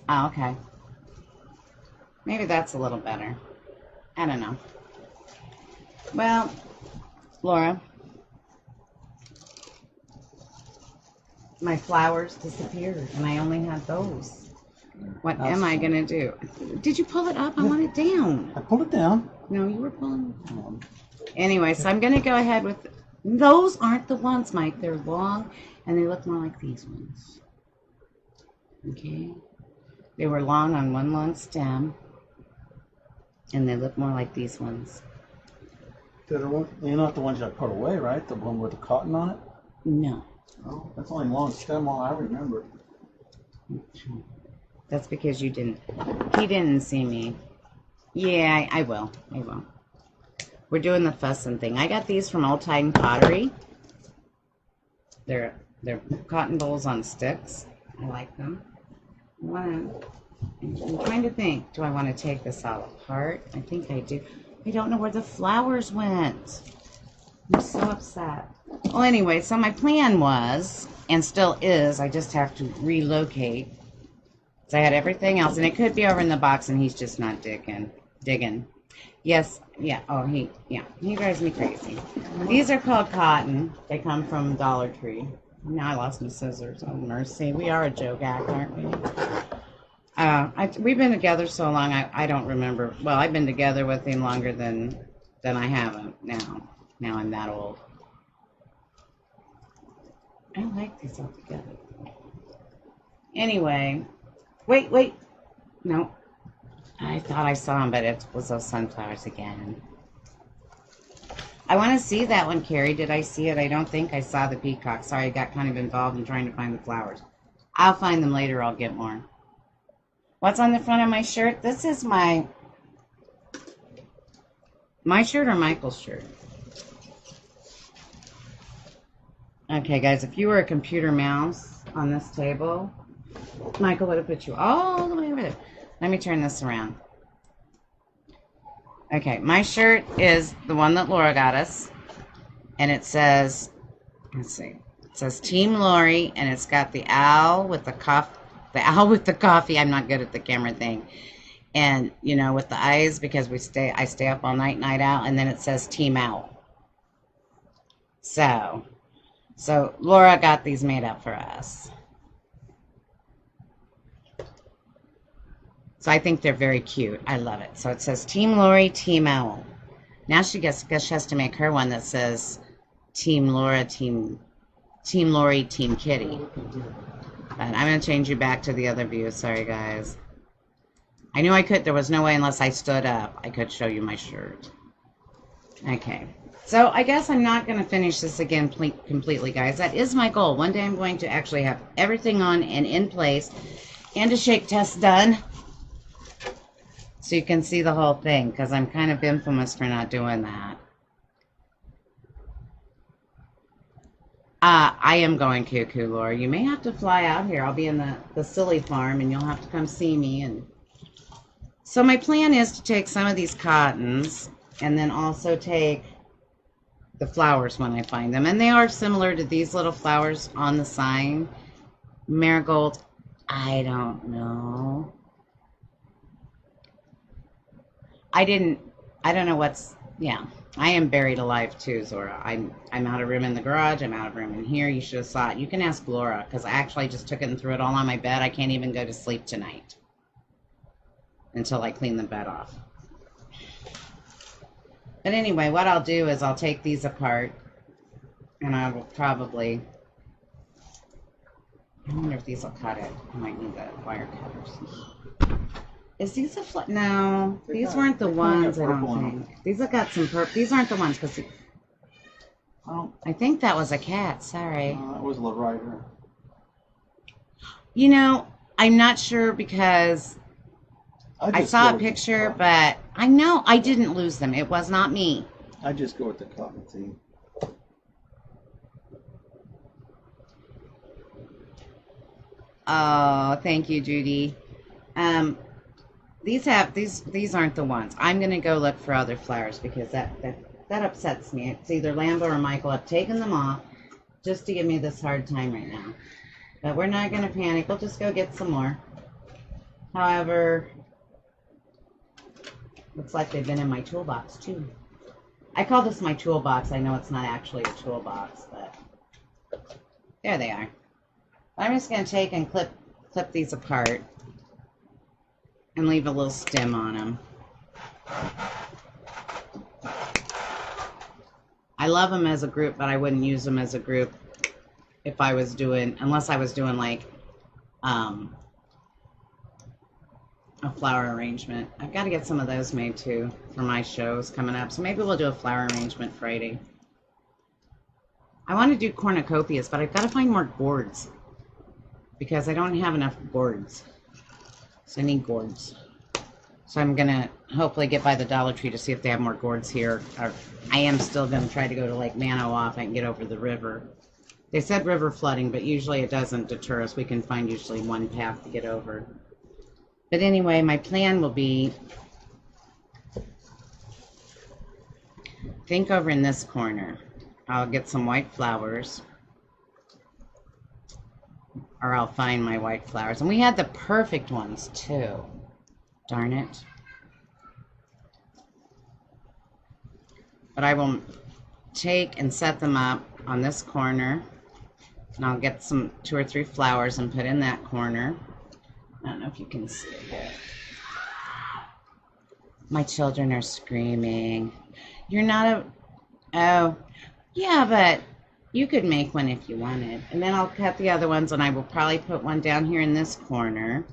Oh, okay. Maybe that's a little better. I don't know. Well, Laura, my flowers disappeared, and I only had those. What am I going to do? Did you pull it up? I want it down. I pulled it down. No, you were pulling it down. Anyway, so I'm going to go ahead with... Those aren't the ones, Mike. They're long, and they look more like these ones. Okay? They were long on one long stem, and they look more like these ones. They're not the ones I put away, right? The one with the cotton on it? No. Oh, that's only long stem, all I remember. That's because he didn't see me. Yeah, I will. We're doing the fussing thing. I got these from Old Titan Pottery. They're cotton bowls on sticks. I like them. I'm trying to think, do I want to take this all apart? I think I do. I don't know where the flowers went. I'm so upset. Well, anyway, so my plan was, and still is, I just have to relocate. So I had everything else, and it could be over in the box, and he's just not digging. Yes, yeah, he drives me crazy. These are called cotton. They come from Dollar Tree. Now I lost my scissors. Oh, mercy. We are a joke act, aren't we? We've been together so long, I don't remember. Well, I've been together with him longer than I haven't now. Now I'm that old. I like these all together. Anyway, wait. No. I thought I saw him, but it was those sunflowers again. I want to see that one, Carrie. Did I see it? I don't think I saw the peacock. Sorry, I got kind of involved in trying to find the flowers. I'll find them later. I'll get more. What's on the front of my shirt? This is my shirt or Michael's shirt? Okay, guys, if you were a computer mouse on this table, Michael would have put you all the way over there. Let me turn this around. Okay, my shirt is the one that Laura got us, and it says, let's see, it says Team Lori, and it's got the owl with the coffee. I'm not good at the camera thing, and you know, with the eyes, because I stay up all night out, and then it says Team Owl. So Laura got these made up for us. So I think they're very cute. I love it. So it says Team Lori, Team Owl. Now she guess she has to make her one that says Team Laura, Team Lori, Team Kitty. But I'm going to change you back to the other view. Sorry, guys. I knew I could. There was no way unless I stood up I could show you my shirt. Okay. So I guess I'm not going to finish this again completely, guys. That is my goal. One day I'm going to actually have everything on and in place and a shake test done. So you can see the whole thing, because I'm kind of infamous for not doing that. I am going cuckoo, Laura. You may have to fly out here. I'll be in the silly farm, and you'll have to come see me. And so my plan is to take some of these cottons and then also take the flowers when I find them. And they are similar to these little flowers on the sign. Marigold, I don't know. I don't know what's, yeah. I am buried alive too, Zora. I'm out of room in the garage. I'm out of room in here. You should have saw it. You can ask Laura, because I actually just took it and threw it all on my bed. I can't even go to sleep tonight until I clean the bed off. But anyway, what I'll do is I'll take these apart, and I will probably, I wonder if these will cut it. I might need the wire cutters. Is these a no, these weren't the ones, I don't think. These have got some purple. These aren't the ones, because I think that was a cat, sorry. That was a little rider. You know, I'm not sure, because I saw a picture, but I know I didn't lose them. It was not me. I just go with the cotton tea. Oh, thank you, Judy. These aren't the ones. I'm gonna go look for other flowers because that upsets me. It's either Lambo or Michael have taken them off just to give me this hard time right now. But we're not gonna panic. We'll just go get some more. However, looks like they've been in my toolbox too. I call this my toolbox. I know it's not actually a toolbox, but there they are. I'm just going to take and clip these apart and leave a little stem on them. I love them as a group, but I wouldn't use them as a group if I was doing, unless I was doing like a flower arrangement. I've got to get some of those made too for my shows coming up. So maybe we'll do a flower arrangement Friday. I want to do cornucopias, but I've got to find more gourds because I don't have enough gourds. So I need gourds. So I'm going to hopefully get by the Dollar Tree to see if they have more gourds here. Or I am still going to try to go to Lake Manawa if I can get over the river. They said river flooding, but usually it doesn't deter us. We can find usually one path to get over. But anyway, my plan will be, I think over in this corner, I'll get some white flowers, or I'll find my white flowers. And we had the perfect ones too. Darn it. But I will take and set them up on this corner, and I'll get some 2 or 3 flowers and put in that corner. I don't know if you can see it. My children are screaming. You're not a... Oh, yeah, but you could make one if you wanted. And then I'll cut the other ones, and I will probably put one down here in this corner.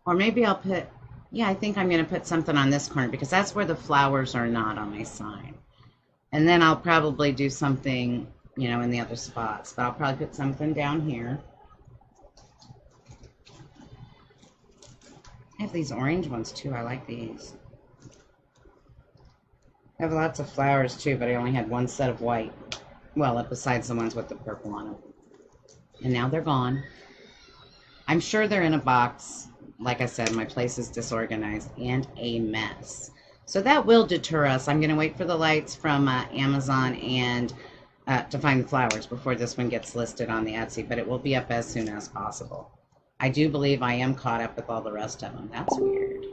Or maybe I'll put... Yeah, I think I'm going to put something on this corner because that's where the flowers are not on my sign. And then I'll probably do something, you know, in the other spots. But I'll probably put something down here. I have these orange ones too. I like these. I have lots of flowers too, but I only had one set of white. Well, besides the ones with the purple on them. And now they're gone. I'm sure they're in a box. Like I said, my place is disorganized and a mess. So that will deter us. I'm going to wait for the lights from Amazon and to find the flowers before this one gets listed on the Etsy, but it will be up as soon as possible. I do believe I am caught up with all the rest of them. That's weird.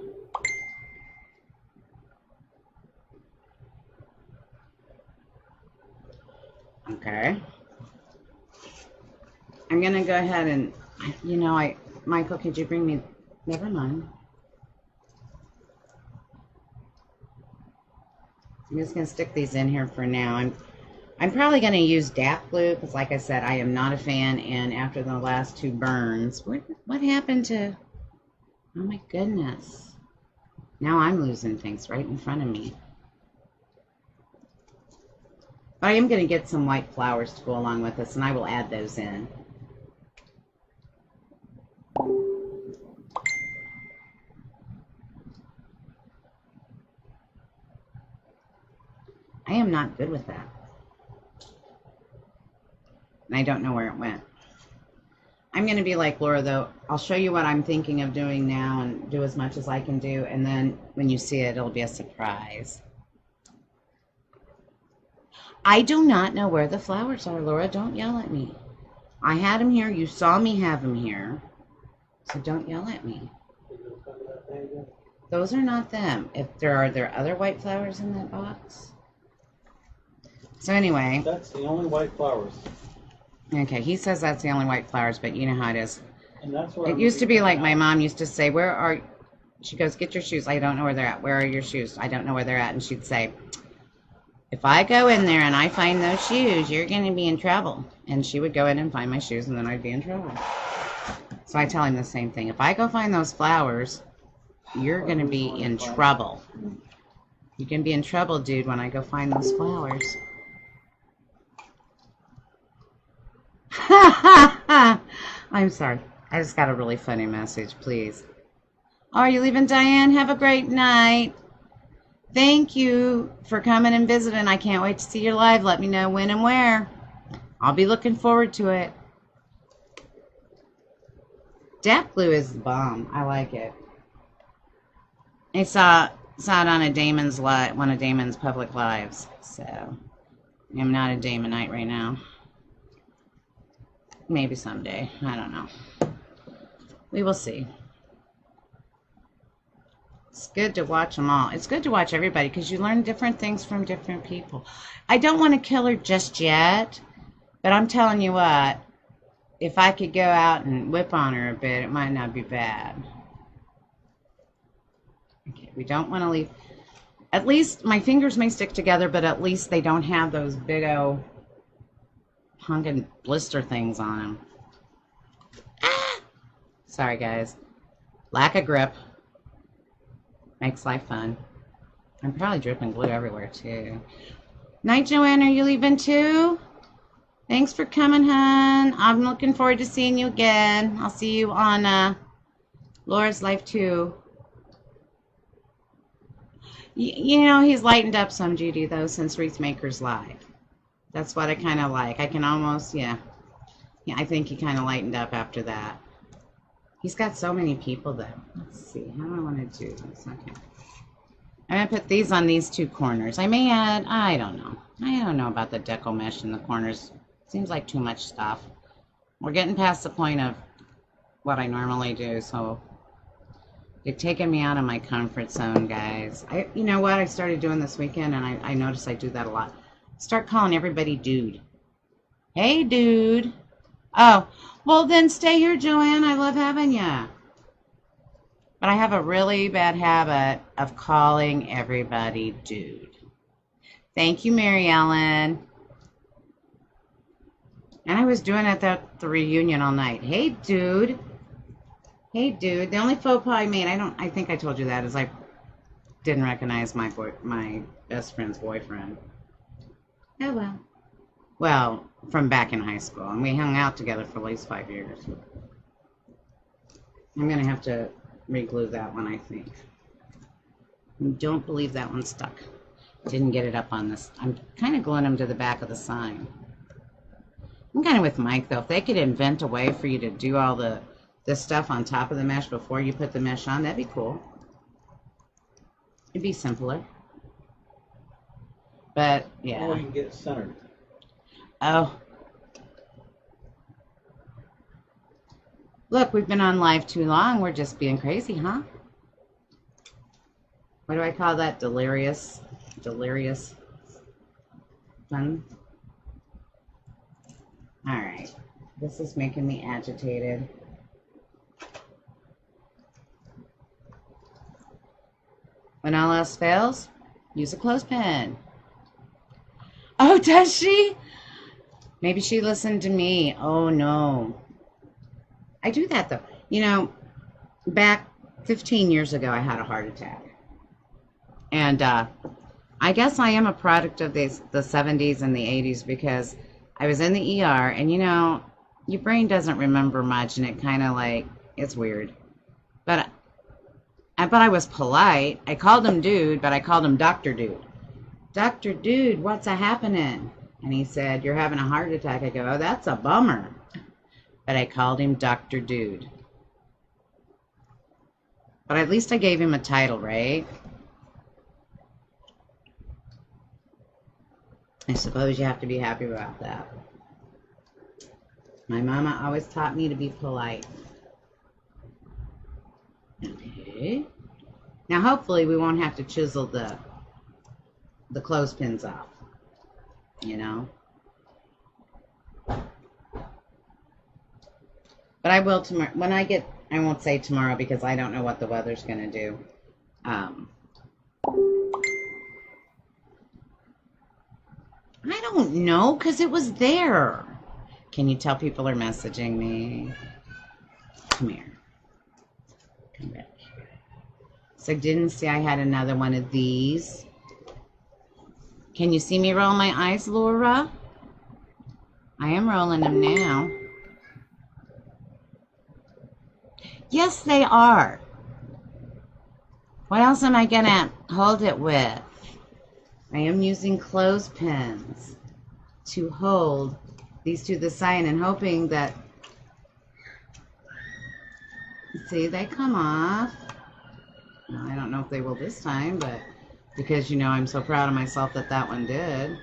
Okay. I'm going to go ahead and, you know, Michael, could you bring me, never mind. I'm just going to stick these in here for now. I'm probably going to use DAP glue because, like I said, I am not a fan. And after the last 2 burns, what happened to... Oh, my goodness. Now I'm losing things right in front of me. But I am going to get some white flowers to go along with this, and I will add those in. I am not good with that. And I don't know where it went. I'm going to be like Laura, though. I'll show you what I'm thinking of doing now and do as much as I can do. And then when you see it, it'll be a surprise. I do not know where the flowers are, Laura. Don't yell at me. I had them here. You saw me have them here. So don't yell at me. Those are not them. If are there other white flowers in that box? So anyway. That's the only white flowers. Okay, he says that's the only white flowers, but you know how it is. And that's what it used to be like my mom used to say, where are... She goes, get your shoes. I don't know where they're at. Where are your shoes? I don't know where they're at. And she'd say, if I go in there and I find those shoes, you're going to be in trouble. And she would go in and find my shoes, and then I'd be in trouble. So I tell him the same thing. If I go find those flowers, you're going to be in trouble. You can be in trouble, dude, when I go find those flowers. I'm sorry. I just got a really funny message, please. Oh, are you leaving, Diane? Have a great night. Thank you for coming and visiting. I can't wait to see your live. Let me know when and where. I'll be looking forward to it. Dap glue is the bomb. I like it. I saw it on a Damon's live, one of Damon's public lives. So I'm not a Damonite right now. Maybe someday. I don't know. We will see. It's good to watch them all. It's good to watch everybody because you learn different things from different people. I don't want to kill her just yet, but I'm telling you what, if I could go out and whip on her a bit, it might not be bad. Okay, we don't want to leave. At least my fingers may stick together, but at least they don't have those big old hunkin' blister things on them. Ah! Sorry, guys. Lack of grip makes life fun. I'm probably dripping glue everywhere, too. Night, Joanne. Are you leaving, too? Thanks for coming, hon. I'm looking forward to seeing you again. I'll see you on Laura's live, too. You know, he's lightened up some, Judy, though, since Wreath Maker's live. That's what I kind of like. I can almost, yeah, I think he kind of lightened up after that. He's got so many people, though. Let's see. How do I want to do this? Okay. I'm going to put these on these two corners. I may add, I don't know. I don't know about the deco mesh in the corners. Seems like too much stuff. We're getting past the point of what I normally do, so you're taking me out of my comfort zone, guys. You know what I started doing this weekend, and I noticed I do that a lot. Start calling everybody dude. Hey, dude. Oh, well, then stay here, Joanne. I love having ya. But I have a really bad habit of calling everybody dude. Thank you, Mary Ellen. And I was doing it at the reunion all night. Hey, dude. Hey, dude. The only faux pas I made, I think I told you that, is I didn't recognize my best friend's boyfriend. Oh, well. Well, from back in high school. And we hung out together for at least 5 years. I'm going to have to re-glue that one, I think. I don't believe that one stuck. Didn't get it up on this. I'm kind of gluing them to the back of the sign. I'm kind of with Mike, though. If they could invent a way for you to do all the stuff on top of the mesh before you put the mesh on, that'd be cool. It'd be simpler. But, yeah. Or you can get it centered. Oh. Look, we've been on live too long. We're just being crazy, huh? What do I call that? Delirious fun. All right. This is making me agitated. When all else fails, use a clothespin. Oh, does she? Maybe she listened to me. Oh, no. I do that, though. You know, back 15 years ago, I had a heart attack. And I guess I am a product of the 70s and the 80s because I was in the ER, and, you know, your brain doesn't remember much, and it kind of like, it's weird. But I was polite. I called him dude, but I called him Dr. Dude. Dr. Dude, what's happening? And he said, you're having a heart attack. I go, oh, that's a bummer. But I called him Dr. Dude. But at least I gave him a title, right? I suppose you have to be happy about that. My mama always taught me to be polite. Okay. Now, hopefully, we won't have to chisel the clothespins off. You know? But I will tomorrow. When I won't say tomorrow because I don't know what the weather's going to do. I don't know because it was there. Can you tell people are messaging me? Come here. Come back here. So didn't see I had another one of these. Can you see me roll my eyes, Laura? I am rolling them now. Yes, they are. What else am I gonna hold it with? I am using clothespins to hold these to the side and hoping that, see, they come off. Well, I don't know if they will this time, but because, you know, I'm so proud of myself that that one did.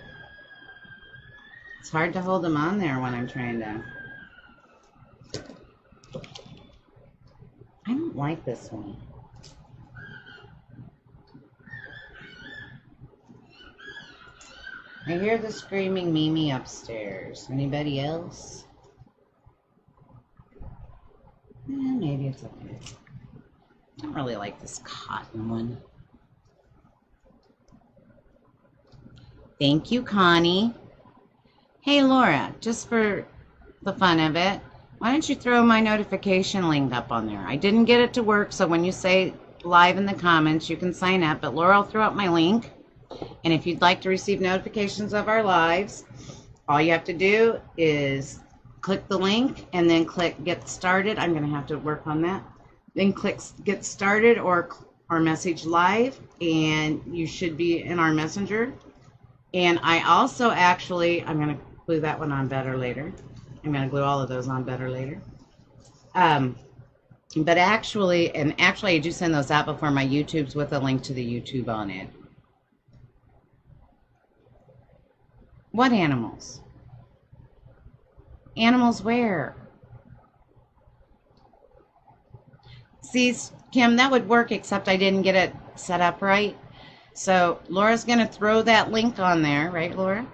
It's hard to hold them on there when I'm trying to. I don't like this one. I hear the screaming Mimi upstairs. Anybody else? Maybe it's okay. I don't really like this cotton one. Thank you, Connie. Hey, Laura, just for the fun of it, why don't you throw my notification link up on there? I didn't get it to work, so when you say live in the comments, you can sign up, but Laura will throw up my link. And if you'd like to receive notifications of our lives, all you have to do is click the link and then click Get Started. I'm going to have to work on that. Then click Get Started or message live, and you should be in our messenger. And I also actually, I'm going to glue that one on better later. I'm going to glue all of those on better later. But actually, I do send those out before my YouTubes with a link to the YouTube on it. What animals? Animals where? See, Kim, that would work, except I didn't get it set up right. So Laura's going to throw that link on there, right, Laura?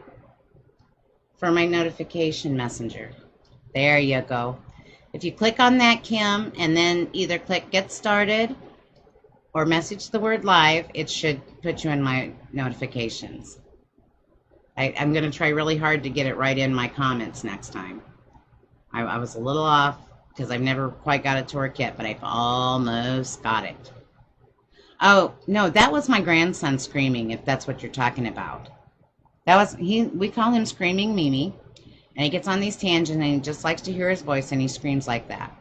For my notification messenger. There you go. If you click on that, Kim, and then either click Get Started or message the word live, it should put you in my notifications. I'm going to try really hard to get it right in my comments next time. I was a little off because I've never quite got it to work yet, but I've almost got it. Oh, no, that was my grandson screaming, if that's what you're talking about. That was, we call him Screaming Mimi, and he gets on these tangents and he just likes to hear his voice and he screams like that.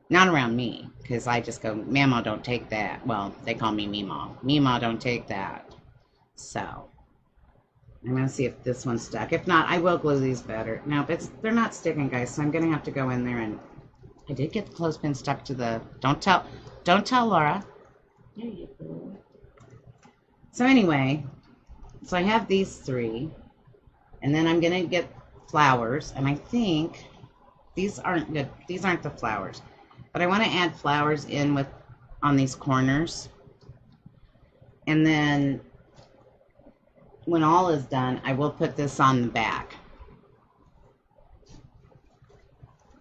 Not around me, because I just go, Mama, don't take that. Well, they call me Meemaw. Meemaw, don't take that. So, I'm going to see if this one's stuck. If not, I will glue these better. No, they're not sticking, guys, so I'm going to have to go in there and... I did get the clothespin stuck to the... Don't tell Laura. There you go. So anyway, so I have these three, and then I'm going to get flowers, and I think these aren't good. These aren't the flowers, but I want to add flowers in on these corners, and then when all is done, I will put this on the back.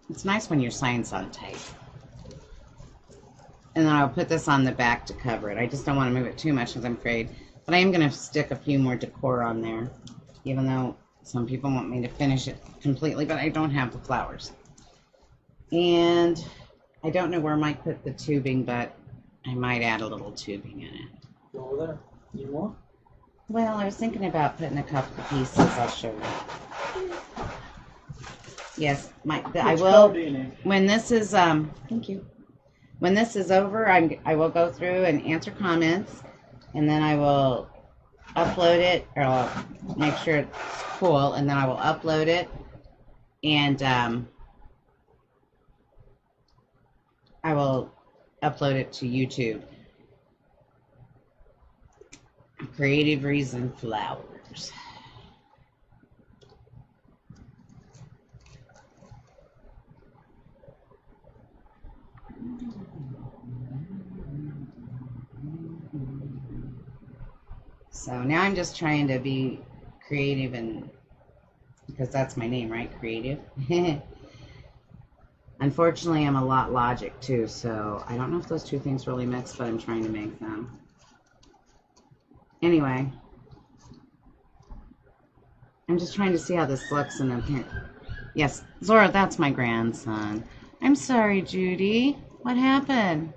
It's nice when your sign's on tape. And then I'll put this on the back to cover it. I just don't want to move it too much because I'm afraid. But I am going to stick a few more decor on there, even though some people want me to finish it completely, but I don't have the flowers. And I don't know where I might put the tubing, but I might add a little tubing in it. Go over there. You want? Well, I was thinking about putting a couple of pieces. I'll show you. Yes, I will. When this is thank you. When this is over, I will go through and answer comments, and then I will upload it, or I'll make sure it's cool, and then I will upload it, and I will upload it to YouTube. Creativewreaths and Flowers. So now I'm just trying to be creative, and because that's my name, right? Creative. Unfortunately, I'm a lot logic too, so I don't know if those two things really mix, but I'm trying to make them. Anyway, I'm just trying to see how this looks, and then yes, Zora, that's my grandson. I'm sorry, Judy. What happened?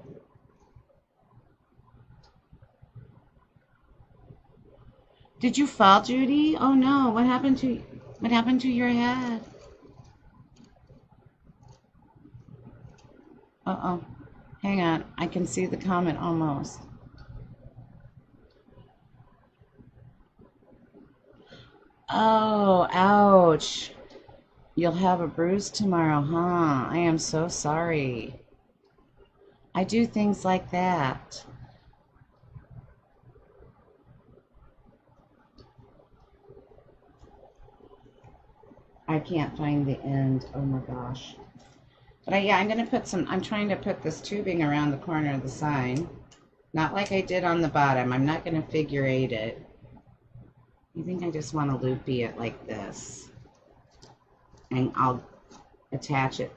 Did you fall, Judy? Oh no! What happened to your head? Uh-oh. Hang on, I can see the comment almost. Oh, ouch. You'll have a bruise tomorrow, huh? I am so sorry. I do things like that. I can't find the end. Oh my gosh. But yeah, I'm going to put some, I'm trying to put this tubing around the corner of the sign. Not like I did on the bottom. I'm not going to figure eight it. I think I just want to loopy it like this. And I'll attach it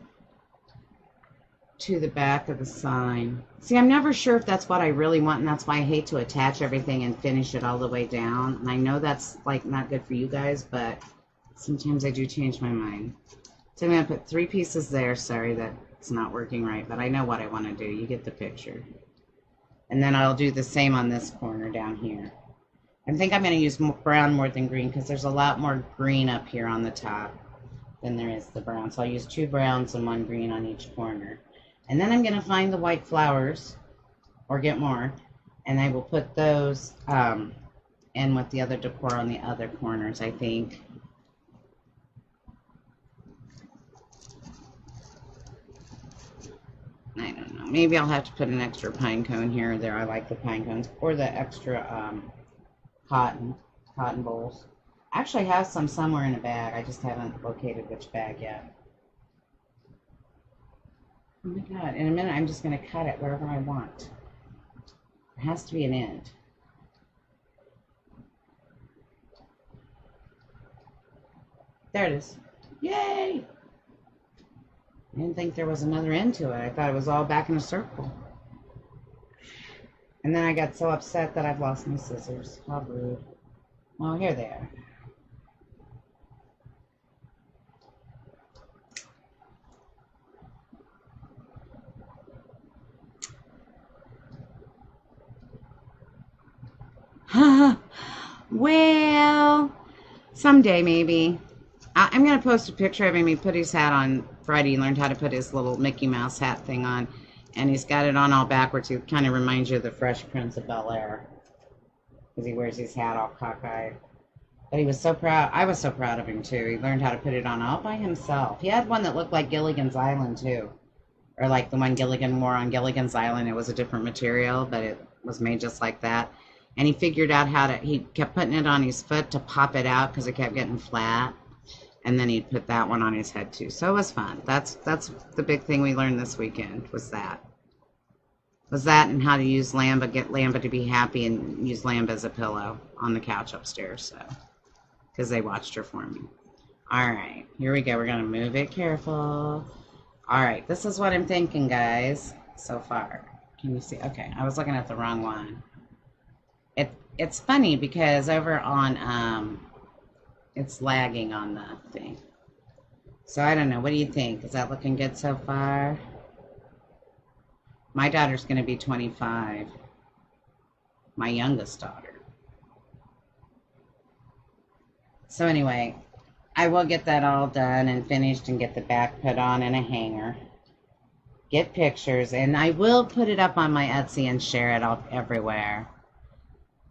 to the back of the sign. See, I'm never sure if that's what I really want, and that's why I hate to attach everything and finish it all the way down. And I know that's like not good for you guys, but sometimes I do change my mind. So I'm going to put 3 pieces there. Sorry that it's not working right, but I know what I want to do. You get the picture. And then I'll do the same on this corner down here. I think I'm going to use brown more than green because there's a lot more green up here on the top than there is the brown. So I'll use 2 browns and 1 green on each corner. And then I'm going to find the white flowers, or get more, and I will put those in with the other decor on the other corners, I think. I don't know. Maybe I'll have to put an extra pine cone here or there. I like the pine cones. Or the extra cotton bowls. I actually have some somewhere in a bag. I just haven't located which bag yet. Oh my god, in a minute I'm just going to cut it wherever I want. There has to be an end. There it is. Yay! I didn't think there was another end to it. I thought it was all back in a circle. And then I got so upset that I've lost my scissors. How rude. Well, here they are. Well, someday maybe. I'm going to post a picture of him. He put his hat on Friday. He learned how to put his little Mickey Mouse hat thing on. And he's got it on all backwards. He kind of reminds you of the Fresh Prince of Bel-Air. Because he wears his hat all cockeyed. But he was so proud. I was so proud of him, too. He learned how to put it on all by himself. He had one that looked like Gilligan's Island, too. Or like the one Gilligan wore on Gilligan's Island. It was a different material, but it was made just like that. And he figured out how to, he kept putting it on his foot to pop it out because it kept getting flat. And then he'd put that one on his head too. So it was fun. That's the big thing we learned this weekend was that. And how to use Lamba, get Lamba to be happy and use Lamba as a pillow on the couch upstairs. So, because they watched her for me. All right, here we go. We're going to move it careful. All right, this is what I'm thinking, guys, so far. Can you see? Okay, I was looking at the wrong one. It's funny because over on, it's lagging on the thing. So I don't know. What do you think? Is that looking good so far? My daughter's going to be 25. My youngest daughter. So anyway, I will get that all done and finished and get the back put on in a hanger. Get pictures, and I will put it up on my Etsy and share it all everywhere.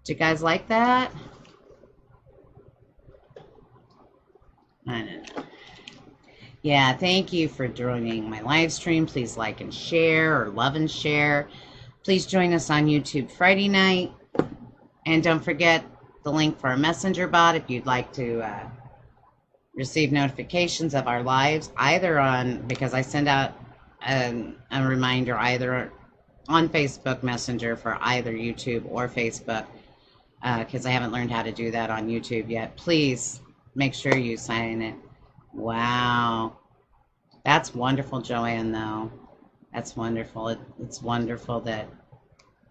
Do you guys like that? I don't know. Yeah, thank you for joining my live stream. Please like and share, or love and share. Please join us on YouTube Friday night. And don't forget the link for our messenger bot if you'd like to receive notifications of our lives, either on, because I send out a reminder either on Facebook Messenger for either YouTube or Facebook, because I haven't learned how to do that on YouTube yet. Please make sure you sign it. Wow. That's wonderful, Joanne, though. That's wonderful. It's wonderful that...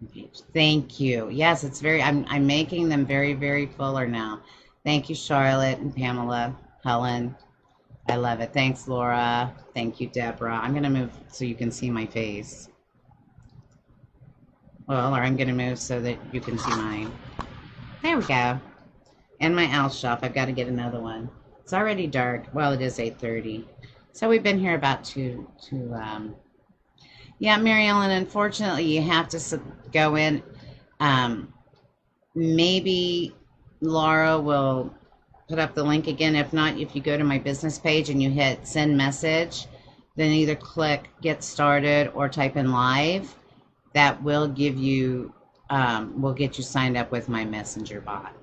Okay, thank you. Yes, it's very... I'm making them very, very fuller now. Thank you, Charlotte and Pamela, Helen. I love it. Thanks, Laura. Thank you, Deborah. I'm going to move so you can see my face. Well, or I'm going to move so that you can see mine. There we go. And my owl shelf. I've got to get another one. It's already dark. Well, it is 8:30. So we've been here about two. Yeah, Mary Ellen, unfortunately, you have to go in. Um, Maybe Laura will put up the link again. If not, if you go to my business page and you hit send message, then either click get started or type in live. That will give you, will get you signed up with my messenger bot.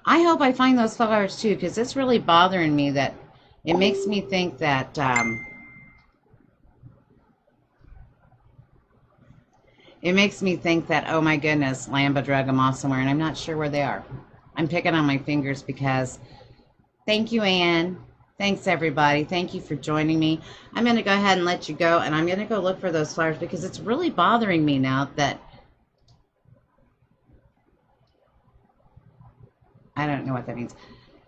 I hope I find those flowers too, because it's really bothering me that it makes me think that, oh my goodness, Lamba drug them off somewhere, and I'm not sure where they are. I'm picking on my fingers because, thank you, Anne. Thanks, everybody. Thank you for joining me. I'm going to go ahead and let you go, and I'm going to go look for those flowers because it's really bothering me now that, I don't know what that means.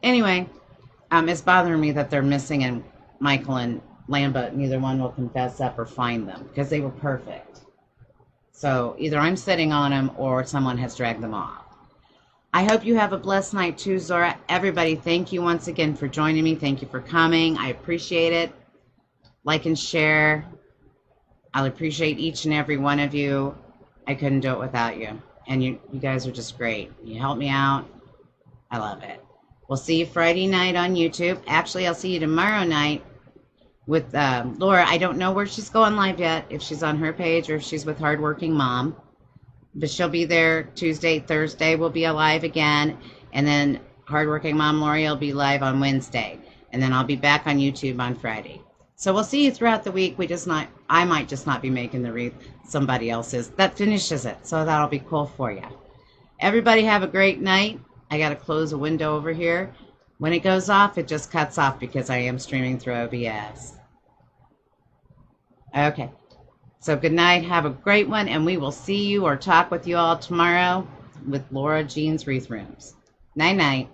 Anyway, it's bothering me that they're missing, and Michael and Lamba, neither one will confess up or find them because they were perfect. So either I'm sitting on them or someone has dragged them off. I hope you have a blessed night too, Zora. Everybody, thank you once again for joining me. Thank you for coming. I appreciate it. Like and share. I'll appreciate each and every one of you. I couldn't do it without you. And you guys are just great. You help me out. I love it. We'll see you Friday night on YouTube. Actually, I'll see you tomorrow night with Laura. I don't know where she's going live yet, if she's on her page or if she's with Hardworking Mom. But she'll be there Tuesday, Thursday. We'll be alive again. And then Hardworking Mom Lori will be live on Wednesday. And then I'll be back on YouTube on Friday. So we'll see you throughout the week. I might just not be making the wreath. Somebody else is. That finishes it. So that'll be cool for you. Everybody have a great night. I got to close a window over here. When it goes off, it just cuts off because I am streaming through OBS. Okay. So good night. Have a great one. And we will see you or talk with you all tomorrow with Laura Jean's Wreath Rooms. Night-night.